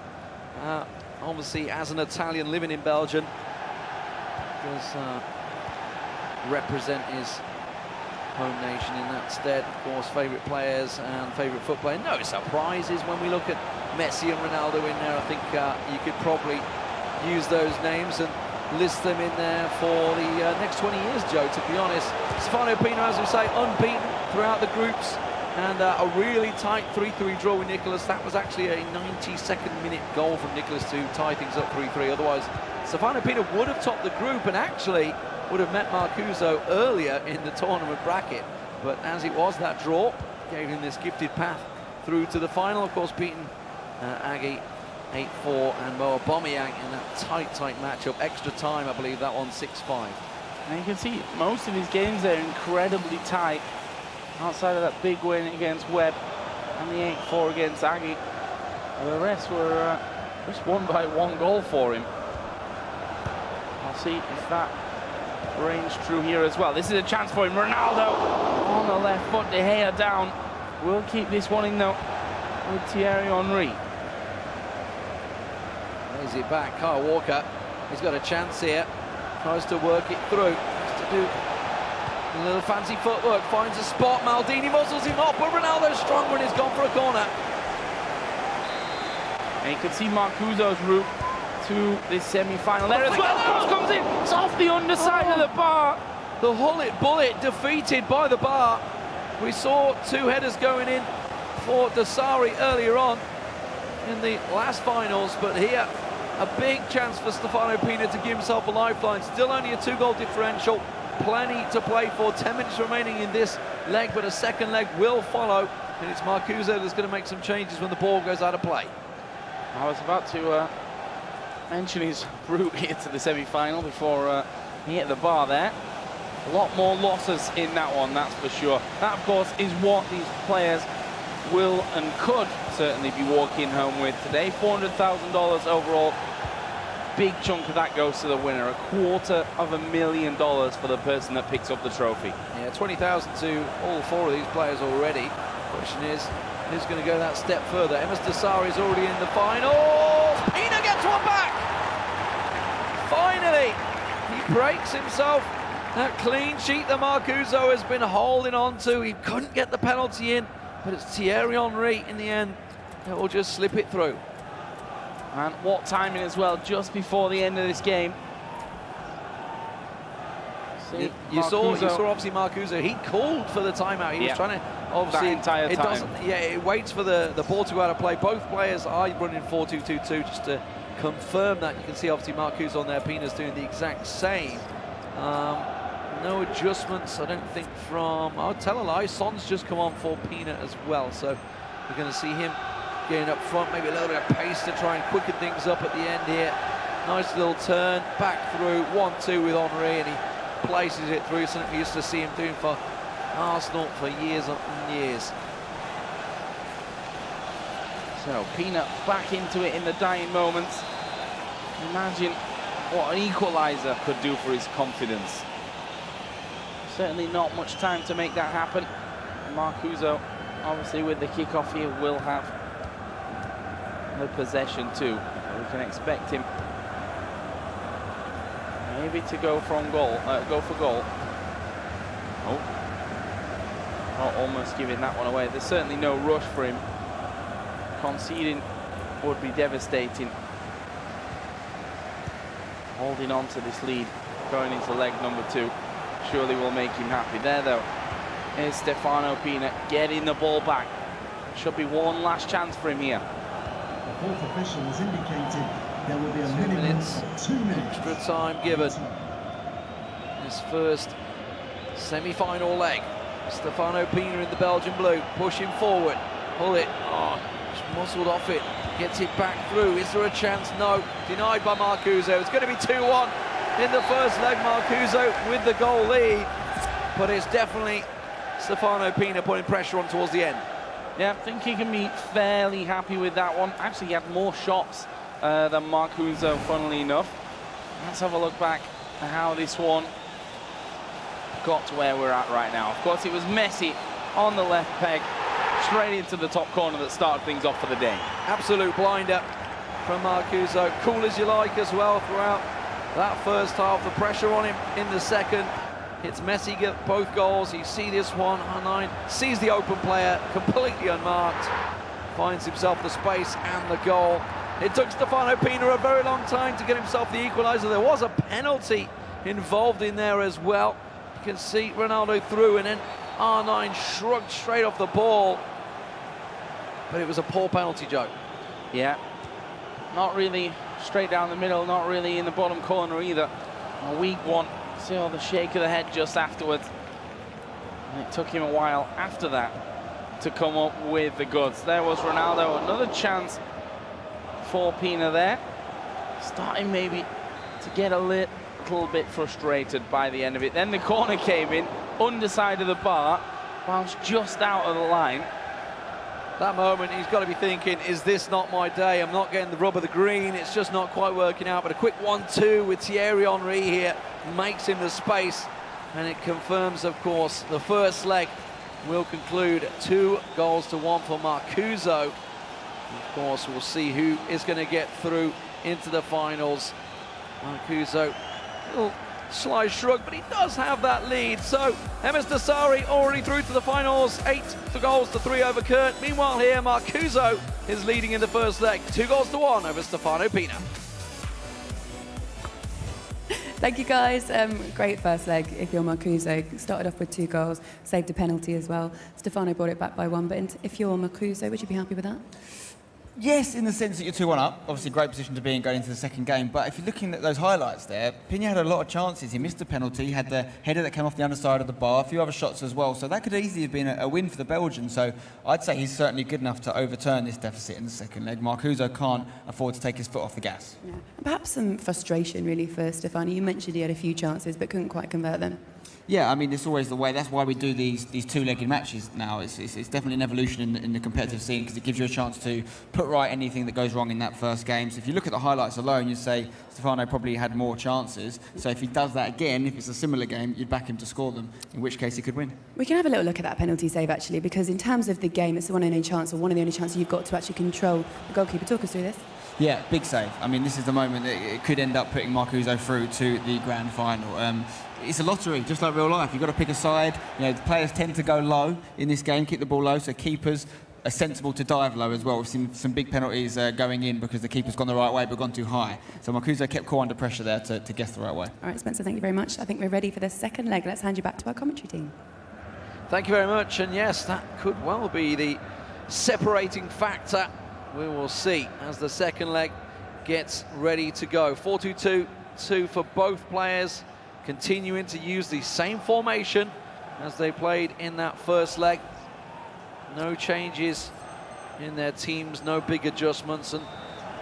Obviously, as an Italian living in Belgium, does represent his home nation in that stead. Of course, favourite players and favourite footballer. No surprises when we look at Messi and Ronaldo in there. I think you could probably use those names and list them in there for the next 20 years, Joe, to be honest. StefanoPinna, as we say, unbeaten throughout the groups, and a really tight 3-3 draw with Nicholas. That was actually a 92nd minute goal from Nicholas to tie things up 3-3. Otherwise, StefanoPinna would have topped the group and actually would have met Marcuzo earlier in the tournament bracket. But as it was, that draw gave him this gifted path through to the final. Of course, beating Aggie 8-4 and Mo Aubameyang in that tight matchup. Extra time, I believe that one 6-5. And you can see most of his games are incredibly tight. Outside of that big win against Webb and the 8-4 against Aggie, the rest were just won by 1 goal for him. I'll see if that range true here as well. This is a chance for him. Ronaldo on the left foot. De Gea down. We'll keep this one in though with Thierry Henry. Lays it back. Kyle Walker, he's got a chance here. Tries to work it through. Just to do a little fancy footwork. Finds a spot. Maldini muzzles him off, but Ronaldo's stronger and he's gone for a corner. And you can see Marcuzo's route to this semi-final there as well. Cross comes in. It's off the underside of the bar. The Gullit bullet defeated by the bar. We saw 2 headers going in for Msdossary earlier on in the last finals, but here a big chance for StefanoPinna to give himself a lifeline. Still only a 2-goal differential, plenty to play for. 10 minutes remaining in this leg, but a second leg will follow, and it's Marcuzo that's going to make some changes when the ball goes out of play. I was about to mention his route here to the semi-final before he hit the bar there. A lot more losses in that one, that's for sure. That, of course, is what these players will and could certainly be walking home with today. $400,000 overall. Big chunk of that goes to the winner. $250,000 for the person that picks up the trophy. Yeah, 20,000 to all 4 of these players already. Question is, who's going to go that step further? Msdossary is already in the final. Pinna gets one back! Finally, he breaks himself That clean sheet that Marcuzo has been holding on to. He couldn't get the penalty in, but it's Thierry Henry in the end that will just slip it through. And what timing as well, just before the end of this game. See, you saw obviously Marcuzo, he called for the timeout. He was trying to, obviously, that entire time. It waits for the ball to go out of play. Both players are running 4-2-2-2 just to confirm that. You can see obviously Marcuzo on there, Pinna's doing the exact same. No adjustments, I don't think, from, I'll tell a lie, Son's just come on for Pinna as well. So we're going to see him getting up front, maybe a little bit of pace to try and quicken things up at the end here. Nice little turn, back through, 1-2 with Henry, and he places it through, something we used to see him doing for Arsenal for years and years. So Pinna back into it in the dying moments. Imagine what an equaliser could do for his confidence. Certainly not much time to make that happen. Marcuzo, obviously with the kickoff here, will have the possession too. We can expect him maybe to go for goal. Oh, almost giving that one away. There's certainly no rush for him. Conceding would be devastating. Holding on to this lead, going into leg number 2, surely will make him happy. There though, is StefanoPinna getting the ball back. Should be one last chance for him here. The fourth official has indicated there will be a 2 minutes, 2 minutes extra time given. This first semi-final leg. StefanoPinna in the Belgian blue, pushing forward, pull it, just muscled off it, gets it back through. Is there a chance? No, denied by Marcuzo. It's going to be 2-1 in the first leg. Marcuzo with the goal lead, but it's definitely StefanoPinna putting pressure on towards the end. Yeah, I think he can be fairly happy with that one. Actually, he had more shots than Marcuzo, funnily enough. Let's have a look back at how this one got to where we're at right now. Of course, it was Messi on the left peg, straight into the top corner that started things off for the day. Absolute blinder from Marcuzo. Cool as you like as well throughout that first half. The pressure on him in the second. Hits Messi, get both goals. You see this one, R9 sees the open player, completely unmarked, finds himself the space and the goal. It took StefanoPinna a very long time to get himself the equaliser. There was a penalty involved in there as well. You can see Ronaldo through, and then R9 shrugged straight off the ball. But it was a poor penalty, Joe. Yeah, not really straight down the middle, not really in the bottom corner either. A weak one. See all the shake of the head just afterwards. And it took him a while after that to come up with the goods. There was Ronaldo, another chance for Pinna there. Starting maybe to get a little bit frustrated by the end of it. Then the corner came in, underside of the bar, bounced just out of the line. That moment, he's got to be thinking, is this not my day? I'm not getting the rub of the green. It's just not quite working out. But a quick 1-2 with Thierry Henry here makes him the space. And it confirms, of course, the first leg will conclude 2-1 for Marcuzo. Of course, we'll see who is going to get through into the finals. Marcuzo, little sly shrug, but he does have that lead. So Msdossary already through to the finals, 8-3 over Kurt. Meanwhile here, Marcuzo is leading in the first leg, 2-1 over StefanoPinna. Thank you, guys. Great first leg if you're Marcuzo. Started off with 2 goals, saved a penalty as well. Stefano brought it back by 1, but if you're Marcuzo, would you be happy with that? Yes, in the sense that you're 2-1 up. Obviously, great position to be in going into the second game. But if you're looking at those highlights there, Pinna had a lot of chances. He missed a penalty, he had the header that came off the underside of the bar, a few other shots as well. So that could easily have been a win for the Belgians. So I'd say he's certainly good enough to overturn this deficit in the second leg. Marcuzo can't afford to take his foot off the gas. Yeah. Perhaps some frustration, really, for Stefano. You mentioned he had a few chances, but couldn't quite convert them. Yeah, I mean, it's always the way. That's why we do these two-legged matches now. It's definitely an evolution in the competitive scene because it gives you a chance to put right anything that goes wrong in that first game. So if you look at the highlights alone, you'd say Stefano probably had more chances. So if he does that again, if it's a similar game, you'd back him to score them, in which case he could win. We can have a little look at that penalty save, actually, because in terms of the game, it's the one and only chance, or one of the only chances you've got to actually control the goalkeeper. Talk us through this. Yeah, big save. I mean, this is the moment that it could end up putting Marcuzo through to the grand final. it's a lottery, just like real life. You've got to pick a side. You know, the players tend to go low in this game, keep the ball low, so keepers are sensible to dive low as well. We've seen some big penalties going in because the keeper's gone the right way but gone too high. So Marcuzo kept cool under pressure there to guess the right way. All right, Spencer, thank you very much. I think we're ready for the second leg. Let's hand you back to our commentary team. Thank you very much. And yes, that could well be the separating factor. We will see as the second leg gets ready to go. 4-2-2 for both players, continuing to use the same formation as they played in that first leg. No changes in their teams, no big adjustments. And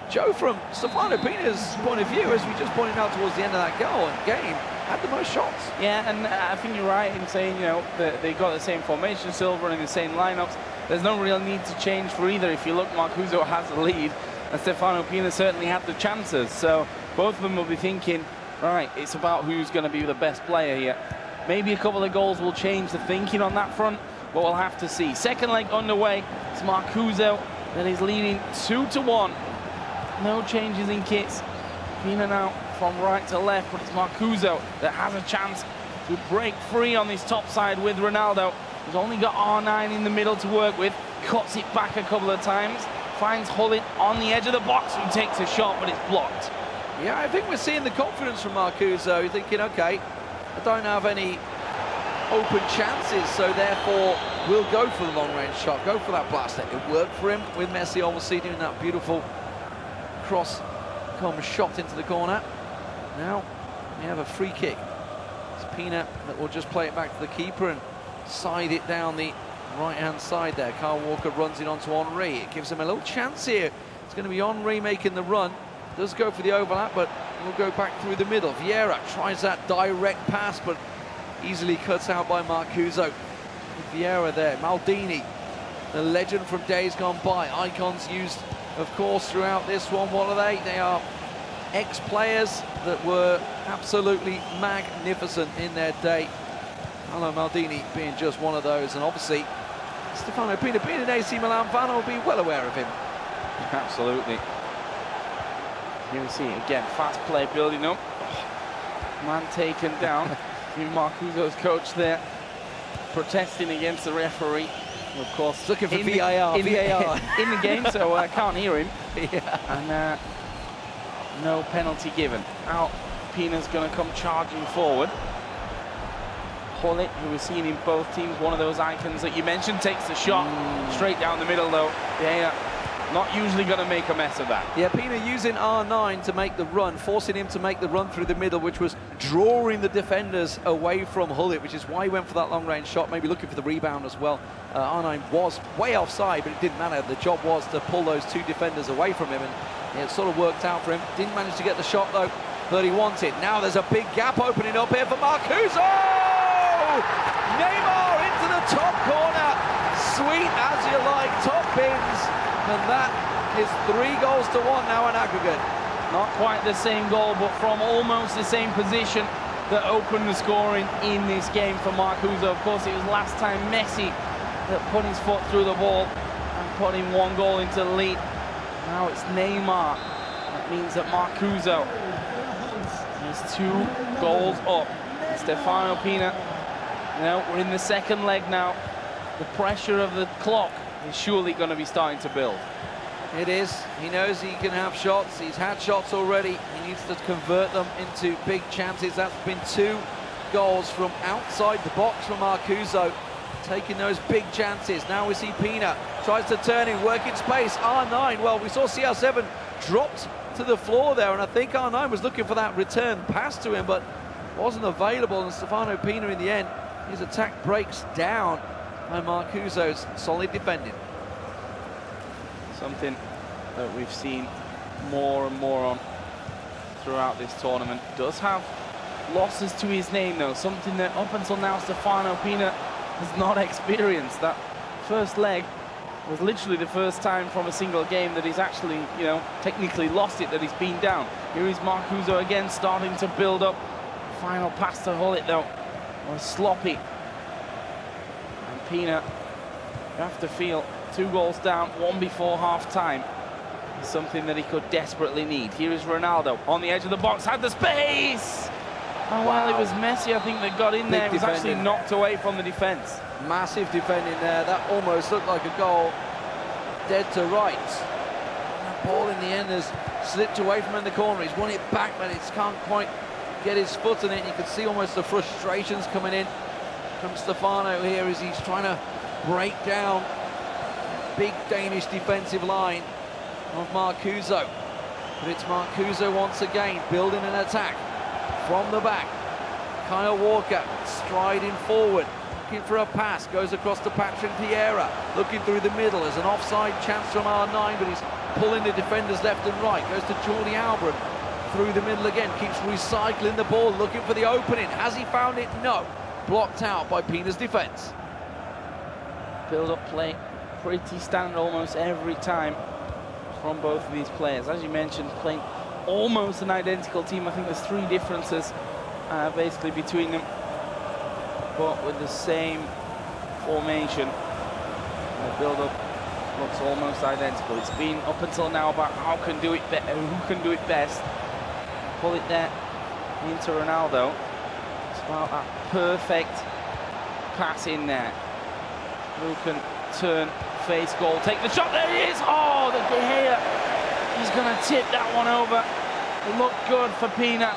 Joe, from StefanoPinna's point of view, as we just pointed out towards the end of that game, had the most shots. Yeah, and I think you're right in saying, you know, that they got the same formation, still running the same lineups. There's no real need to change for either. If you look, Marcuzo has the lead, and StefanoPinna certainly had the chances. So both of them will be thinking, right, it's about who's going to be the best player here. Maybe a couple of goals will change the thinking on that front, but we'll have to see. Second leg underway. It's Marcuzo that is leading 2-1. No changes in kits. Pinna now from right to left, but it's Marcuzo that has a chance to break free on this top side with Ronaldo. He's only got R9 in the middle to work with. Cuts it back a couple of times. Finds Hullet on the edge of the box, who takes a shot, but it's blocked. Yeah, I think we're seeing the confidence from Marcuzo. You're thinking, okay, I don't have any open chances, so therefore we'll go for the long-range shot, go for that blast. It worked for him with Messi, obviously doing that beautiful cross-come shot into the corner. Now we have a free kick. It's Pinna that will just play it back to the keeper and side it down the right-hand side there. Kyle Walker runs it onto Henry. It gives him a little chance here. It's going to be Henry making the run. Does go for the overlap, but will go back through the middle. Vieira tries that direct pass, but easily cut out by Marcuzo. Vieira there. Maldini, the legend from days gone by. Icons used, of course, throughout this one. What are they? They are ex-players that were absolutely magnificent in their day. Hello, Maldini being just one of those, and obviously StefanoPinna, being an AC Milan fan, will be well aware of him. Absolutely. Here we see again, fast play building up. Man taken down. Marcuzo's coach there protesting against the referee. Of course, looking for VAR in the game, so I can't hear him. Yeah. And no penalty given. Now Pinna's going to come charging forward. Hullet, who we've seen in both teams, one of those icons that you mentioned, takes the shot straight down the middle though. Yeah, not usually going to make a mess of that. Yeah, Pinna using R9 to make the run, forcing him to make the run through the middle, which was drawing the defenders away from Hullet, which is why he went for that long-range shot, maybe looking for the rebound as well. R9 was way offside, but it didn't matter. The job was to pull those two defenders away from him, and it sort of worked out for him. Didn't manage to get the shot, though, that he wanted. Now there's a big gap opening up here for Marcuzo! Neymar into the top corner. Sweet as you like, top bins. And that is 3-1 now in aggregate. Not quite the same goal, but from almost the same position that opened the scoring in this game for Marcuzo. Of course, it was last time Messi that put his foot through the ball and put in 1 goal into the lead. Now it's Neymar. That means that Marcuzo is 2 goals up. StefanoPinna, you know, we're in the second leg now. The pressure of the clock is surely going to be starting to build. It is. He knows he can have shots. He's had shots already. He needs to convert them into big chances. That's been 2 goals from outside the box from Marcuzo, taking those big chances. Now we see Pinna tries to turn in, work in space. R9, well, we saw CR7 dropped to the floor there, and I think R9 was looking for that return pass to him, but wasn't available, and StefanoPinna in the end, his attack breaks down by Marcuzo's solid defending. Something that we've seen more and more on throughout this tournament. Does have losses to his name though, something that up until now StefanoPinna has not experienced. That first leg was literally the first time from a single game that he's actually, you know, technically lost it, that he's been down. Here is Marcuzo again, starting to build up. Final pass to Hullet though was sloppy. And Pinna, you have to feel 2 goals down, 1 before half-time. Something that he could desperately need. Here is Ronaldo on the edge of the box, had the space! Oh, well, it was Messi, I think, that got in there. He was actually defending. knocked away from the defence. Massive defending there. That almost looked like a goal. Dead to rights. And that ball in the end has slipped away from him in the corner. He's won it back, but he can't quite get his foot in it. You can see almost the frustrations coming in from Stefano here as he's trying to break down that big Danish defensive line of Marcuzo. But it's Marcuzo once again building an attack from the back. Kyle Walker striding forward, looking for a pass, goes across to Patrick Vieira, looking through the middle. There's an offside chance from R9, but he's pulling the defenders left and right. Goes to Jordi Albron through the middle again, keeps recycling the ball, looking for the opening. Has he found it? No. Blocked out by Pinna's defence. Build-up play, pretty standard almost every time from both of these players. As you mentioned, playing almost an identical team. I think there's 3 differences basically between them, but with the same formation. The build-up looks almost identical. It's been up until now about who can do it best. Pull it there into Ronaldo. It's about that perfect pass in there. Who can turn, face goal, take the shot. There he is. Oh, the De Gea. He's going to tip that one over. It looked good for Pinna.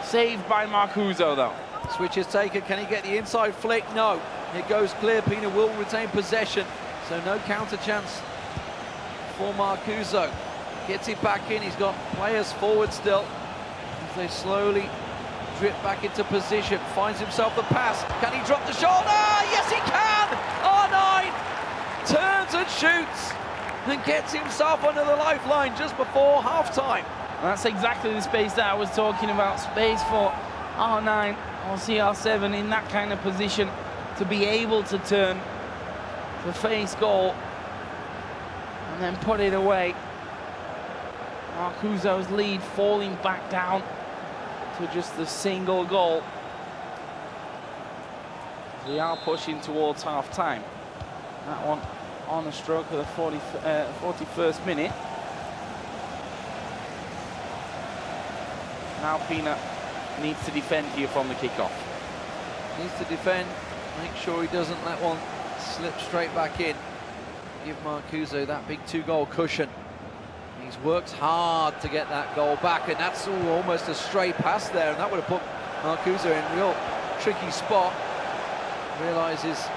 Saved by Marcuzo, though. Switch is taken. Can he get the inside flick? No. It goes clear. Pinna will retain possession. So no counter chance for Marcuzo. Gets it back in. He's got players forward still. As they slowly drip back into position. Finds himself the pass. Can he drop the shoulder? Yes, he can! R9 turns and shoots and gets himself under the lifeline just before half-time. And that's exactly the space that I was talking about. Space for R9 or CR7 in that kind of position to be able to turn the face goal and then put it away. Marcuzo's lead falling back down to just the single goal. We are pushing towards half-time. That one on the stroke of the 41st minute. Now Pinna needs to defend here from the kickoff. Needs to defend, make sure he doesn't let one slip straight back in. Give Marcuzo that big 2-goal cushion. He's worked hard to get that goal back, and that's almost a stray pass there, and that would have put Marcuzo in a real tricky spot. Realises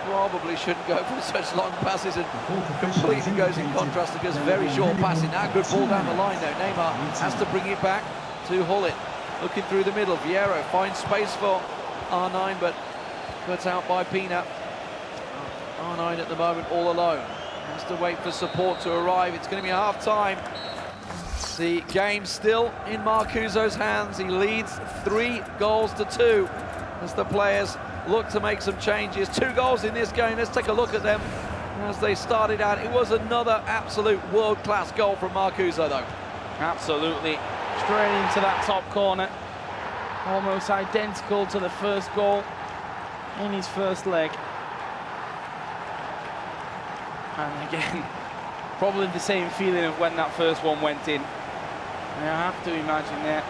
probably shouldn't go for such long passes, and completely goes in contrast because very short passing. Now good ball down the line though. Neymar has to bring it back to Hullet. Looking through the middle, Vieira finds space for R9, but cut out by Pinna. R9 at the moment all alone. Has to wait for support to arrive. It's going to be half-time. The game still in Marcuzo's hands. He leads 3-2 as the players look to make some changes. 2 goals in this game. Let's take a look at them as they started out. It was another absolute world-class goal from Marcuzo, though. Absolutely. Straight into that top corner. Almost identical to the first goal in his first leg. And again, probably the same feeling of when that first one went in. And I have to imagine that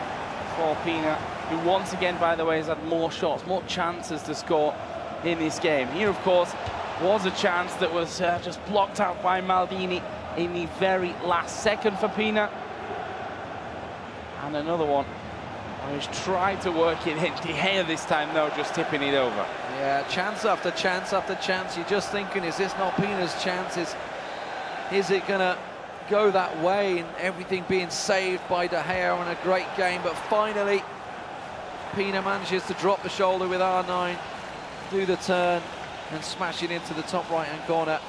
for Pinna, who once again, by the way, has had more shots, more chances to score in this game. Here, of course, was a chance that was just blocked out by Maldini in the very last second for Pinna. And another one where he's tried to work it in. De Gea this time, though, just tipping it over. Yeah, chance after chance after chance. You're just thinking, is this not Pinna's chances? Is it going to go that way, and everything being saved by De Gea on a great game? But finally, Pinna manages to drop the shoulder with R9, do the turn, and smash it into the top right-hand corner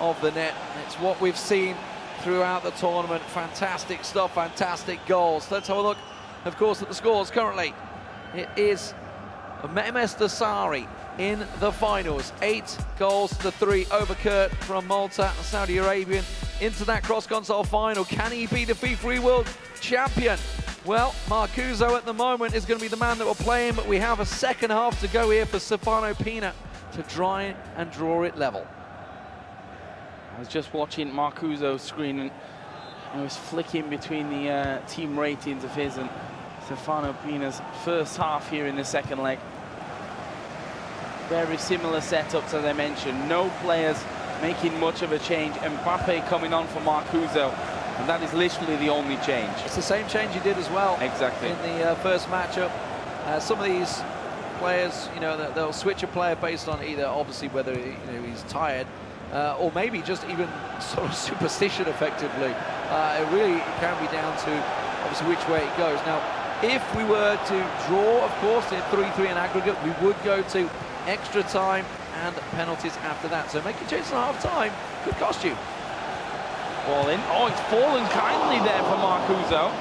of the net. It's what we've seen throughout the tournament. Fantastic stuff, fantastic goals. Let's have a look, of course, at the scores currently. It is Msdossary in the finals. 8-3 over Kurt from Malta, a Saudi Arabian, into that cross-console final. Can he be the FIFA eWorld champion? Well, Marcuzo at the moment is going to be the man that will play him, but we have a second half to go here for StefanoPinna to try and draw it level. I was just watching Marcuzo's screen, and I was flicking between the team ratings of his, and StefanoPinna's first half here in the second leg. Very similar setups as I mentioned. No players making much of a change. Mbappe coming on for Marcuzo, and that is literally the only change. It's the same change he did as well. Exactly. In the first matchup. Some of these players, you know, they'll switch a player based on either obviously whether he's tired, or maybe just even sort of superstition effectively. It really can be down to obviously which way it goes. Now, if we were to draw, of course, in 3-3 in aggregate, we would go to extra time and penalties after that. So making changes at half time could cost you. Ball in. Oh, it's fallen kindly there for Marcuzo.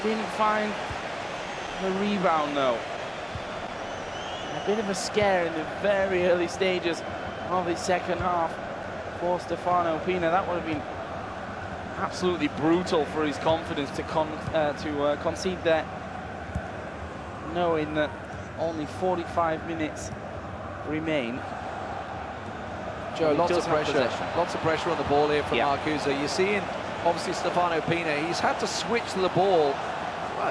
Didn't find the rebound though. A bit of a scare in the very early stages of the second half for StefanoPinna. That would have been absolutely brutal for his confidence to concede there, knowing that only 45 minutes remain. Joe, lots of pressure on the ball here from Marcuzo. You're seeing, obviously, StefanoPinna, he's had to switch the ball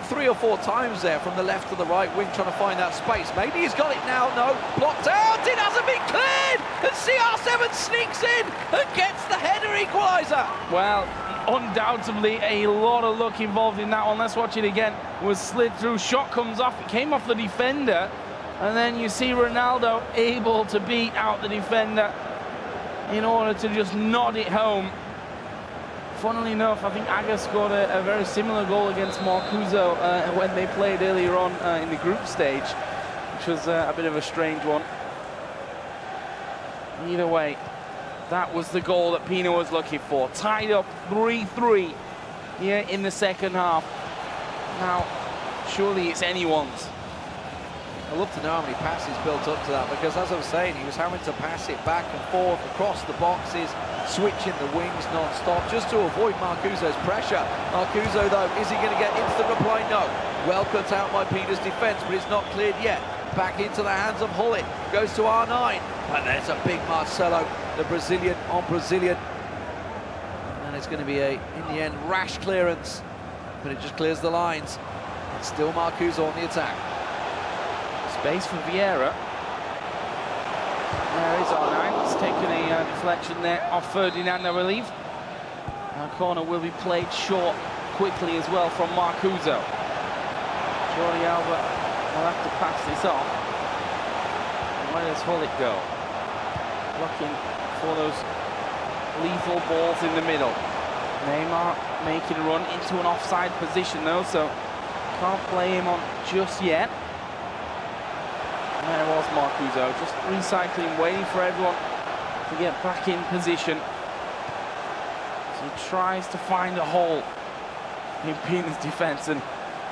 3 or 4 times there from the left to the right wing, trying to find that space. Maybe he's got it now. No, blocked out. It hasn't been cleared. And CR7 sneaks in and gets the header equaliser. Well, undoubtedly a lot of luck involved in that one. Let's watch it again. Was slid through, shot comes off, it came off the defender, and then you see Ronaldo able to beat out the defender in order to just nod it home. Funnily enough, I think Aga scored a very similar goal against Marcuzo when they played earlier on in the group stage, which was a bit of a strange one. Either way, that was the goal that Pinna was looking for. Tied up 3-3 here in the second half. Now, surely it's anyone's. I'd love to know how many passes built up to that, because as I was saying, he was having to pass it back and forth across the boxes, switching the wings non-stop, just to avoid Marcuzo's pressure. Marcuzo, though, is he going to get instant reply? No. Well cut out by Pinna's defence, but it's not cleared yet. Back into the hands of Hullet, goes to R9, and there's a big Marcelo, the Brazilian on Brazilian. And it's going to be a, in the end, rash clearance, but it just clears the lines. It's still Marcuzo on the attack. Space for Vieira. There is R9. It's taken a deflection there off Ferdinand, I believe. Our corner will be played short quickly as well from Marcuzo. Jordi Alba will have to pass this off. And where does Hullet go? Looking for those lethal balls in the middle. Neymar making a run into an offside position though, so can't play him on just yet. And there was Marcuzo, just recycling, waiting for everyone to get back in position. So he tries to find a hole in Pinna's defence, and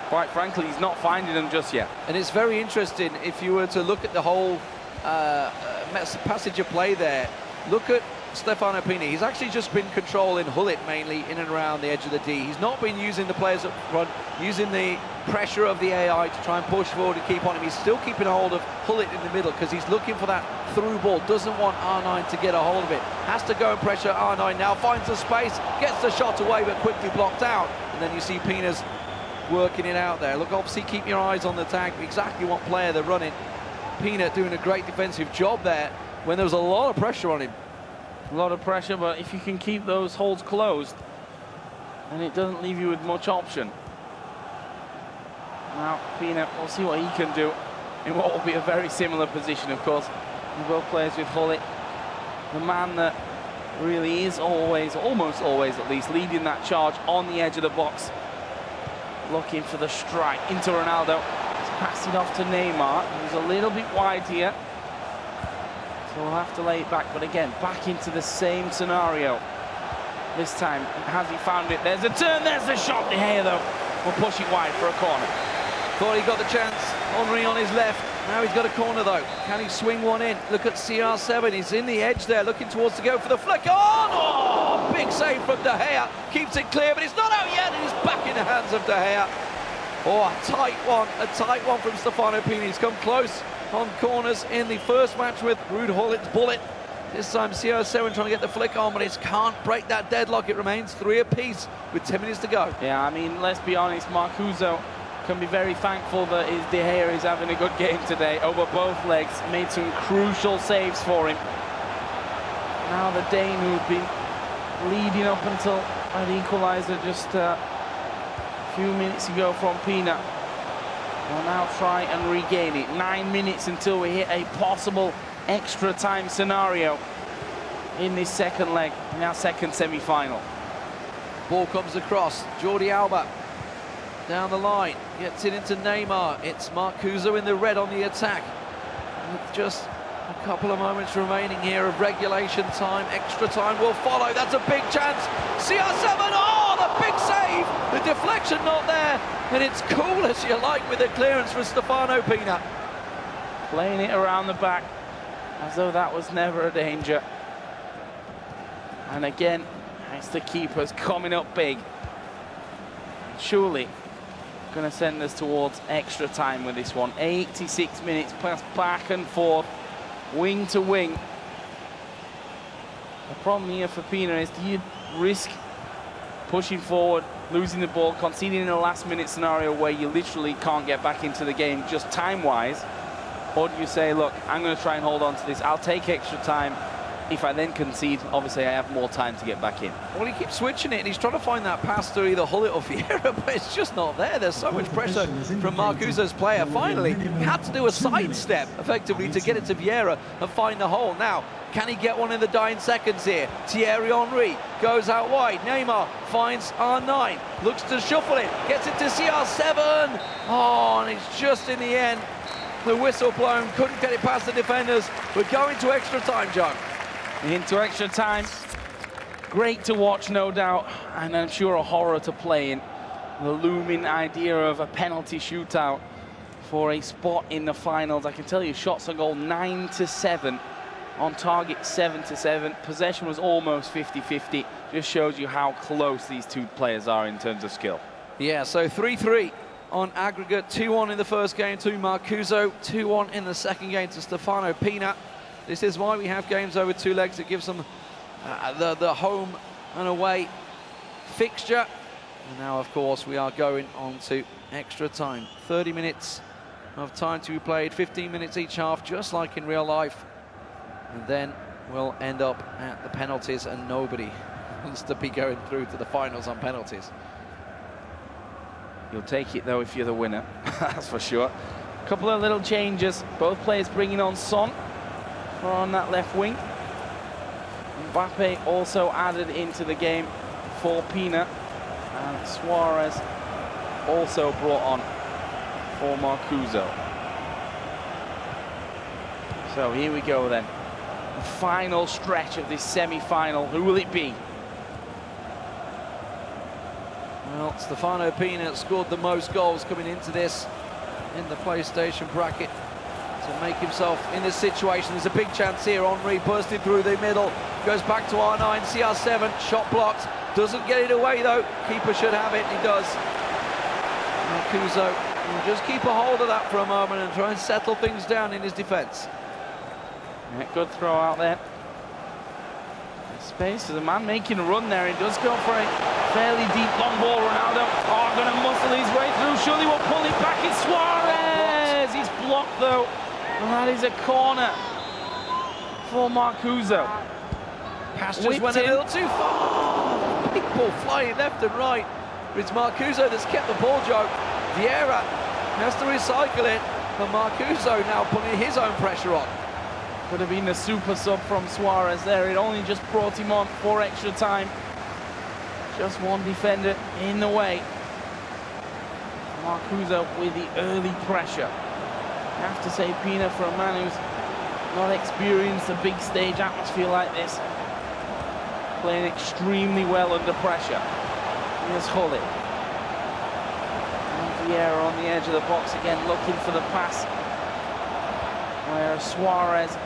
quite frankly, he's not finding them just yet. And it's very interesting, if you were to look at the whole passage of play there, look at StefanoPinna. He's actually just been controlling Hullet mainly in and around the edge of the D. He's not been using the players up front, using the pressure of the AI to try and push forward and keep on him. He's still keeping a hold of Hullet in the middle because he's looking for that through ball. Doesn't want R9 to get a hold of it. Has to go and pressure R9 now. Finds the space, gets the shot away, but quickly blocked out. And then you see Pinna's working it out there. Look, obviously keep your eyes on the tag, exactly what player they're running. Pinna doing a great defensive job there when there was a lot of pressure on him. A lot of pressure, but if you can keep those holes closed, then it doesn't leave you with much option. Now, Pinna, we'll see what he can do in what will be a very similar position, of course. He both plays with Hullet, the man that really is always, almost always at least, leading that charge on the edge of the box. Looking for the strike into Ronaldo. He's passed it off to Neymar. He's a little bit wide here, so we'll have to lay it back. But again, back into the same scenario. This time, has he found it? There's a turn, there's a shot. De Gea, though, will push it wide for a corner. Thought he got the chance. Henry on his left. Now he's got a corner, though. Can he swing one in? Look at CR7. He's in the edge there, looking towards to go for the flick on. Oh, big save from De Gea. Keeps it clear, but it's not out yet. It is back in the hands of De Gea. Oh, a tight one from StefanoPinna. He's come close on corners in the first match with Ruud Hullet's bullet. This time CR7 trying to get the flick on, but it can't break that deadlock. It remains 3 apiece with 10 minutes to go. Yeah, I mean, let's be honest, Marcuzo can be very thankful that his De Gea is having a good game today over both legs. Made some crucial saves for him. Now the Dane, who'd been leading up until an equaliser just a few minutes ago from Pinna, will now try and regain it. 9 minutes until we hit a possible extra time scenario in this second leg, in our second semi-final. Ball comes across, Jordi Alba down the line, gets it into Neymar. It's Marcuzo in the red on the attack. With just a couple of moments remaining here of regulation time. Extra time will follow. That's a big chance. CR7, oh, the big save. The deflection not there. And it's cool as you like with the clearance for StefanoPinna. Playing it around the back as though that was never a danger. And again, it's the keepers coming up big. Surely going to send us towards extra time with this one. 86 minutes passed back and forth, wing to wing. The problem here for Pinna is, do you risk pushing forward, losing the ball, conceding in a last-minute scenario where you literally can't get back into the game just time-wise? Or do you say, look, I'm going to try and hold on to this, I'll take extra time. If I then concede, obviously I have more time to get back in. Well, he keeps switching it, and he's trying to find that pass to either Hullet or Vieira, but it's just not there. There's so much pressure from Marcuzo's player. Finally, he had to do a sidestep, effectively, to get it to Vieira and find the hole. Now, can he get one in the dying seconds here? Thierry Henry goes out wide. Neymar finds R9, looks to shuffle it, gets it to CR7. Oh, and it's just in the end. The whistle blown, couldn't get it past the defenders. We're going to extra time, Joe. Into extra time. Great to watch, no doubt, and I'm sure a horror to play in. The looming idea of a penalty shootout for a spot in the finals. I can tell you, shots on goal 9-7, on target 7-7. Possession was almost 50-50. Just shows you how close these two players are in terms of skill. Yeah, so 3-3 on aggregate. 2-1 in the first game to Marcuzo, 2-1 in the second game to StefanoPinna. This is why we have games over 2 legs. It gives them the home and away fixture. And now, of course, we are going on to extra time. 30 minutes of time to be played, 15 minutes each half, just like in real life. And then we'll end up at the penalties, and nobody wants to be going through to the finals on penalties. You'll take it, though, if you're the winner. That's for sure. A couple of little changes. Both players bringing on Son on that left wing. Mbappe also added into the game for Pinna, and Suarez also brought on for Marcuzo. So here we go then. The final stretch of this semi-final. Who will it be? Well, StefanoPinna scored the most goals coming into this in the PlayStation bracket to make himself in this situation. There's a big chance here. Henry bursting through the middle, goes back to R9, CR7, shot blocked, doesn't get it away though. Keeper should have it, he does. Marcuzo will just keep a hold of that for a moment and try and settle things down in his defence. Yeah, good throw out there. Space, there's a man making a run there. He does go for a fairly deep long ball. Ronaldo, oh, going to muscle his way through. Surely will pull it back. It's Suarez. He's blocked though. And that is a corner for Marcuzo. Pass just went a little too far. Big ball flying left and right. But it's Marcuzo that's kept the ball, Joe. Vieira has to recycle it. But Marcuzo now putting his own pressure on. Could have been a super sub from Suarez there. It only just brought him on for extra time. Just one defender in the way. Marcuzo with the early pressure. I have to say, Pinna, for a man who's not experienced a big stage atmosphere like this, playing extremely well under pressure. Here's Hullet. And Vieira on the edge of the box again, looking for the pass, where Suarez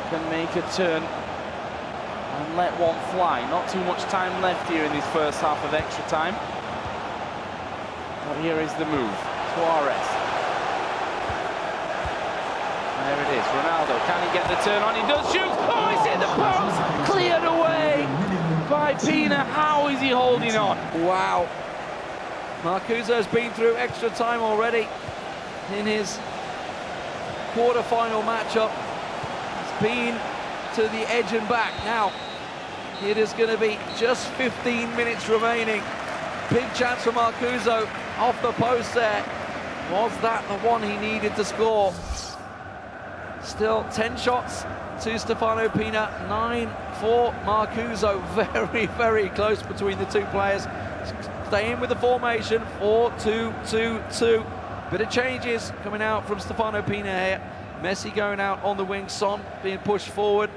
can make a turn and let one fly. Not too much time left here in this first half of extra time. But here is the move. Suarez. There it is, Ronaldo, can he get the turn on? He does shoot, oh, it's in the post, cleared away by Pinna. How is he holding on? Wow. Marcuzo has been through extra time already in his quarter-final matchup. He's been to the edge and back. Now, it is going to be just 15 minutes remaining. Big chance for Marcuzo off the post there. Was that the one he needed to score? Still 10 shots to StefanoPinna, 9 for Marcuzo. Very, very close between the two players. Staying with the formation, 4-2-2-2. Bit of changes coming out from StefanoPinna here. Messi going out on the wing, Son being pushed forward,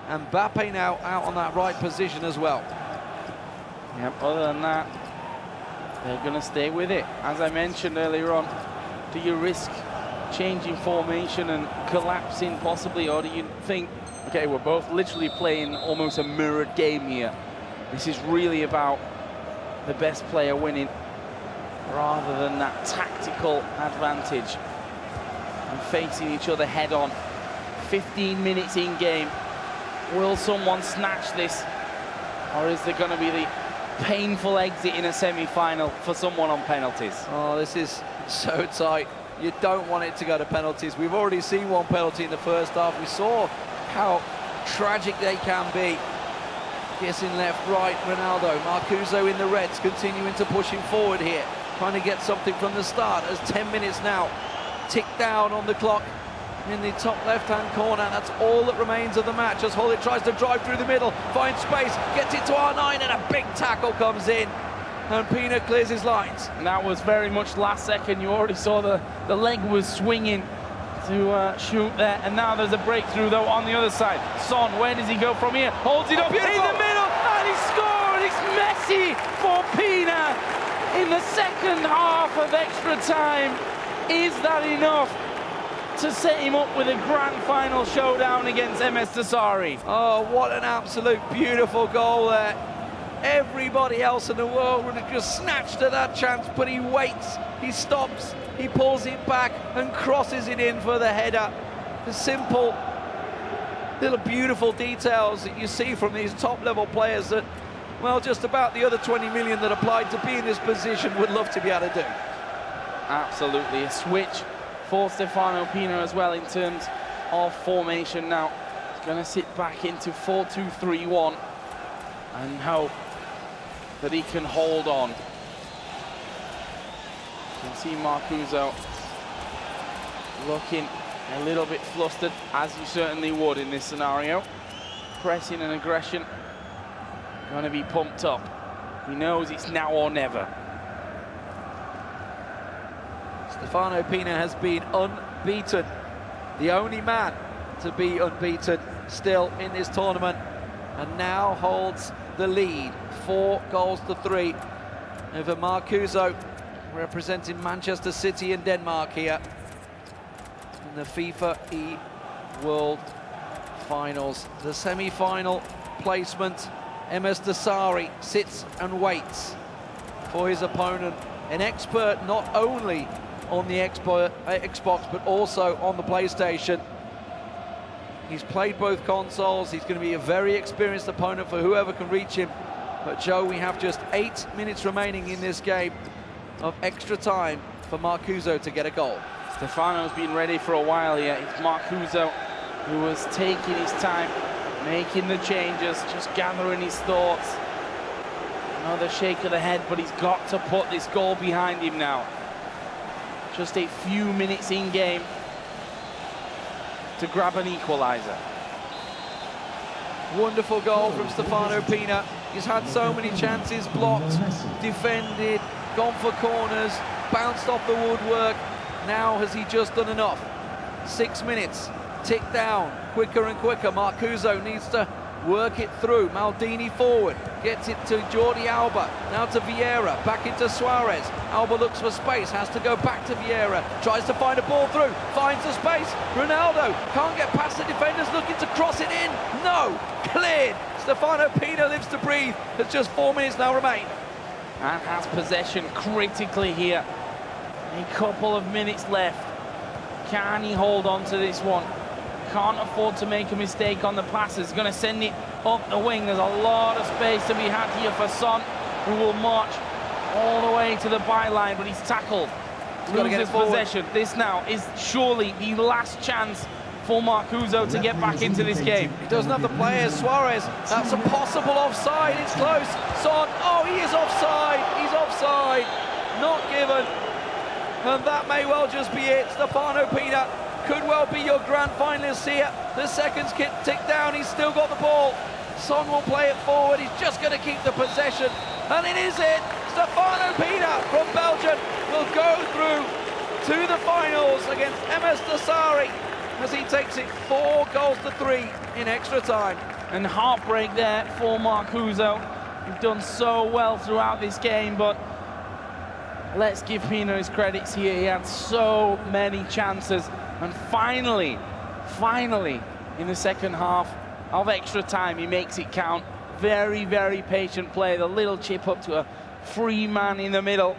and Mbappe now out on that right position as well. Yep, other than that, they're going to stay with it. As I mentioned earlier on, do you risk changing formation and collapsing possibly, or do you think, okay, we're both literally playing almost a mirrored game here. This is really about the best player winning rather than that tactical advantage and facing each other head on. 15 minutes in game. Will someone snatch this, or is there going to be the painful exit in a semi-final for someone on penalties? Oh, this is so tight. You don't want it to go to penalties. We've already seen one penalty in the first half. We saw how tragic they can be. Guessing left, right, Ronaldo. Marcuzo in the reds, continuing to push him forward here. Trying to get something from the start as 10 minutes now tick down on the clock in the top left-hand corner. That's all that remains of the match as Hullet tries to drive through the middle, finds space, gets it to R9, and a big tackle comes in. And Pinna clears his lines. And that was very much last second. You already saw the leg was swinging to shoot there. And now there's a breakthrough, though, on the other side. Son, where does he go from here? Holds it up in the middle, and he scored! It's Messi for Pinna in the second half of extra time. Is that enough to set him up with a grand final showdown against Msdossary? Oh, what an absolute beautiful goal there. Everybody else in the world would have just snatched at that chance, but he waits, he stops, he pulls it back and crosses it in for the header. The simple, little beautiful details that you see from these top-level players that, well, just about the other 20 million that applied to be in this position would love to be able to do. Absolutely, a switch for StefanoPinna as well in terms of formation now. He's going to sit back into 4-2-3-1 and hope that he can hold on. You can see Marcuzo looking a little bit flustered, as you certainly would in this scenario. Pressing and aggression going to be pumped up. He knows it's now or never. StefanoPinna has been unbeaten. The only man to be unbeaten still in this tournament, and now holds the lead, 4-3 over Marcuzo, representing Manchester City and Denmark here in the FIFA eWorld Finals. The semi-final placement, Msdossary sits and waits for his opponent, an expert not only on the Xbox but also on the PlayStation. He's played both consoles. He's going to be a very experienced opponent for whoever can reach him. But Joe, we have just 8 minutes remaining in this game of extra time for Marcuzo to get a goal. Stefano's been ready for a while here. It's Marcuzo who was taking his time, making the changes, just gathering his thoughts. Another shake of the head, but he's got to put this goal behind him now. Just a few minutes in game to grab an equaliser. Wonderful goal from StefanoPinna. He's had so many chances, blocked, defended, gone for corners, bounced off the woodwork. Now has he just done enough? 6 minutes, tick down, quicker and quicker. Marcuzo needs to work it through. Maldini forward, gets it to Jordi Alba, now to Vieira, back into Suarez. Alba looks for space, has to go back to Vieira, tries to find a ball through, finds the space. Ronaldo can't get past the defenders, looking to cross it in. No, cleared. StefanoPinna lives to breathe. There's just 4 minutes now remain. And has possession critically here. A couple of minutes left. Can he hold on to this one? Can't afford to make a mistake on the passes. Going to send it up the wing. There's a lot of space to be had here for Son, who will march all the way to the byline, but he's tackled. He's got to get it forward. Possession. This now is surely the last chance for Marcuzo to get back into this game. He doesn't have the players. Suarez, that's a possible offside. It's close. Son, oh, he is offside. He's offside. Not given. And that may well just be it. StefanoPinna could well be your grand finalist here. The seconds tick down. He's still got the ball. Son will play it forward. He's just going to keep the possession. And it is it. StefanoPinna from Belgium will go through to the finals against Msdossary as he takes it 4-3 in extra time. And heartbreak there for Marcuzo. He's done so well throughout this game, but let's give Pinna his credits here. He had so many chances. And finally, in the second half of extra time, he makes it count. Very, very patient play. The little chip up to a free man in the middle.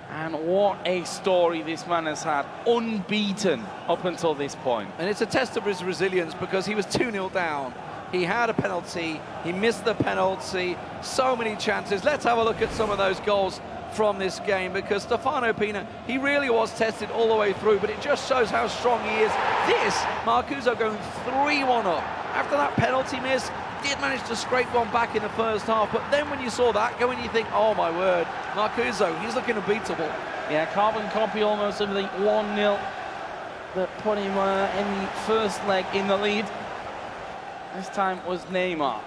And what a story this man has had. Unbeaten up until this point. And it's a test of his resilience because he was 2-0 down. He had a penalty. He missed the penalty. So many chances. Let's have a look at some of those goals from this game, because StefanoPinna, he really was tested all the way through, but it just shows how strong he is. This, Marcuzo going 3-1 up. After that penalty miss, did manage to scrape one back in the first half, but then when you saw that go in, you think, oh my word, Marcuzo, he's looking unbeatable. Yeah, carbon copy almost of the 1-0 that put him in the first leg in the lead. This time was Neymar.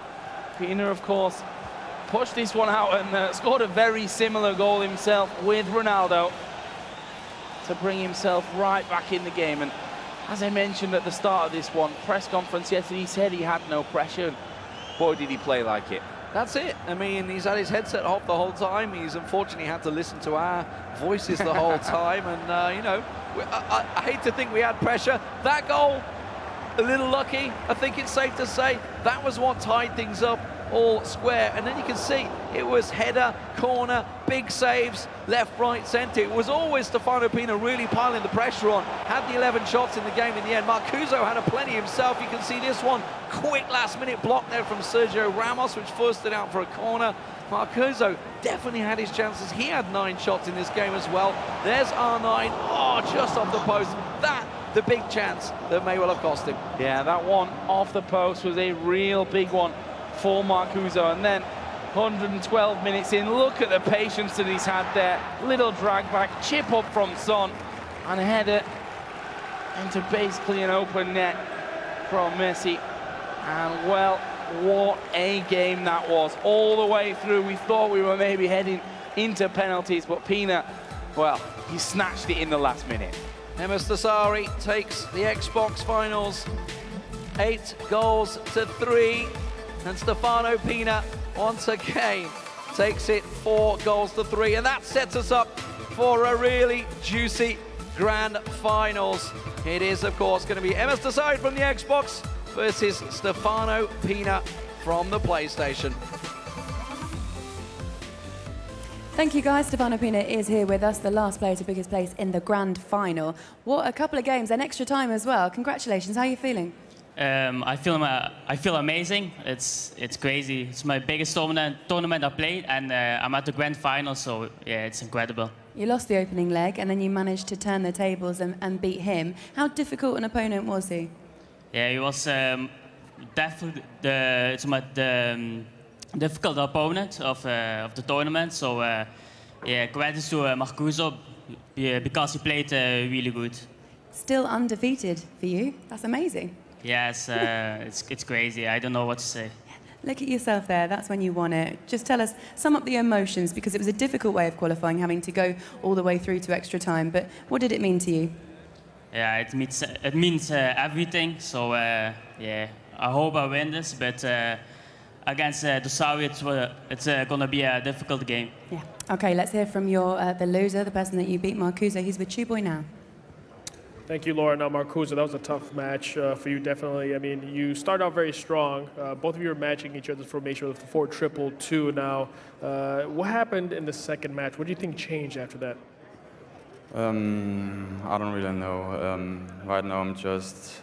Pinna, of course, pushed this one out and scored a very similar goal himself with Ronaldo to bring himself right back in the game. And as I mentioned at the start of this one, press conference yesterday, he said he had no pressure. Boy, did he play like it. That's it. I mean, he's had his headset off the whole time. He's unfortunately had to listen to our voices the whole time. And, you know, I hate to think we had pressure. That goal, a little lucky, I think it's safe to say. That was what tied things up all square. And then you can see it was header, corner, big saves, left, right, centre. It was always StefanoPinna really piling the pressure on. Had the 11 shots in the game in the end. Marcuzo had a plenty himself. You can see this one, quick last-minute block there from Sergio Ramos, which forced it out for a corner. Marcuzo definitely had his chances. He had 9 shots in this game as well. There's R9, oh, just off the post. That, the big chance that may well have cost him. Yeah, that one off the post was a real big one for Marcuzo. And then 112 minutes in, look at the patience that he's had there. Little drag back, chip up from Son, and a header into basically an open net from Messi. And well, what a game that was. All the way through, we thought we were maybe heading into penalties, but Pinna, well, he snatched it in the last minute. Msdossary takes the Xbox finals 8-3. And StefanoPinna, once again, takes it 4-3. And that sets us up for a really juicy grand finals. It is, of course, going to be Msdossary from the Xbox versus StefanoPinna from the PlayStation. Thank you, guys. StefanoPinna is here with us, the last player to pick his place in the grand final. What a couple of games and extra time as well. Congratulations. How are you feeling? I feel amazing. It's crazy. It's my biggest tournament I played, and I'm at the grand final, so yeah, it's incredible. You lost the opening leg, and then you managed to turn the tables and beat him. How difficult an opponent was he? Yeah, he was definitely the difficult opponent of the tournament. So yeah, credit to Marcuzo because he played really good. Still undefeated for you. That's amazing. Yes, it's crazy. I don't know what to say. Look at yourself there. That's when you won it. Just tell us, sum up the emotions, because it was a difficult way of qualifying, having to go all the way through to extra time. But what did it mean to you? Yeah, it means everything. So yeah, I hope I win this. But against Msdossary, it's going to be a difficult game. Yeah. Okay, let's hear from the loser, the person that you beat, Marcuzo. He's with Chuboy now. Thank you, Laura. Now, Marcuzo, that was a tough match for you, definitely. I mean, you started out very strong. Both of you are matching each other's formation with the 4-2-2 now. What happened in the second match? What do you think changed after that? I don't really know. Right now I'm just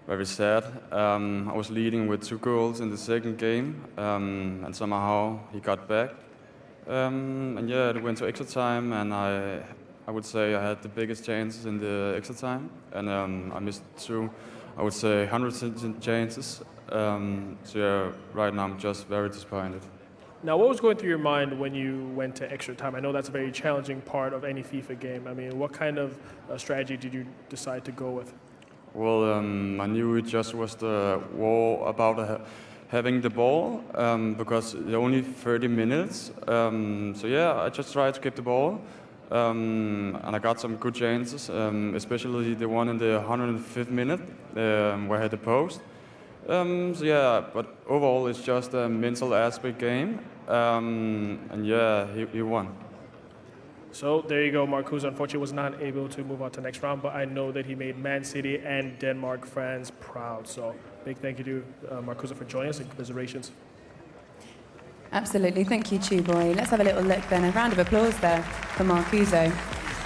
very sad. I was leading with 2 goals in the second game, and somehow he got back. And yeah, it went to extra time, and I would say I had the biggest chances in the extra time, and I missed 2, I would say 100% chances. So yeah, right now I'm just very disappointed. Now, what was going through your mind when you went to extra time? I know that's a very challenging part of any FIFA game. I mean, what kind of strategy did you decide to go with? Well, I knew it just was the war about having the ball, because it's only 30 minutes. So yeah, I just tried to keep the ball, and I got some good chances, especially the one in the 105th minute, where I had the post. So yeah, but overall it's just a mental aspect game, and yeah, he won. So there you go, Marcuzo unfortunately was not able to move on to the next round, but I know that he made Man City and Denmark fans proud. So big thank you to Marcuzo for joining us, and commiserations. Absolutely, thank you, Chuboy. Let's have a little look then. A round of applause there for Marcuzo.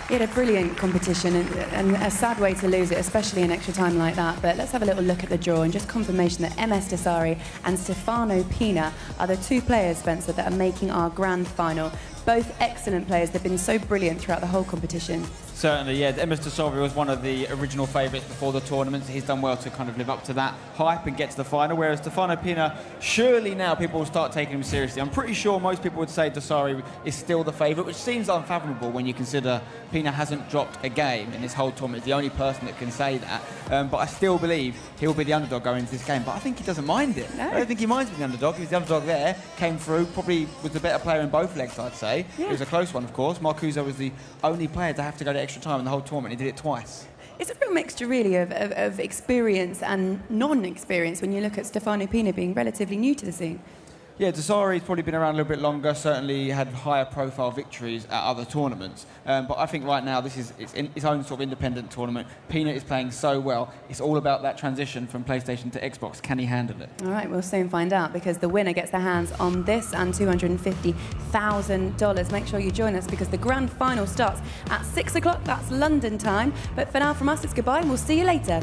He had a brilliant competition and a sad way to lose it, especially in extra time like that. But let's have a little look at the draw and just confirmation that Msdossary and StefanoPinna are the 2 players, Spencer, that are making our grand final. Both excellent players. They've been so brilliant throughout the whole competition. Certainly, yeah. Msdossary was one of the original favourites before the tournament. He's done well to kind of live up to that hype and get to the final, whereas StefanoPinna, surely now people will start taking him seriously. I'm pretty sure most people would say Dossary is still the favourite, which seems unfathomable when you consider Pina hasn't dropped a game in this whole tournament. He's the only person that can say that. But I still believe he'll be the underdog going into this game. But I think he doesn't mind it. No. I don't think he minds being the underdog. He's the underdog there, came through, probably was the better player in both legs, I'd say. Yeah. It was a close one, of course. Marcuzo was the only player to have to go to extra time in the whole tournament. He did it twice. It's a real mixture, really, of experience and non-experience when you look at StefanoPinna being relatively new to the scene. Yeah, Dossary's probably been around a little bit longer, certainly had higher profile victories at other tournaments. But I think right now this is its own sort of independent tournament. Pina is playing so well. It's all about that transition from PlayStation to Xbox. Can he handle it? All right, we'll soon find out, because the winner gets their hands on this and $250,000. Make sure you join us, because the grand final starts at 6 o'clock. That's London time. But for now, from us, it's goodbye, and we'll see you later.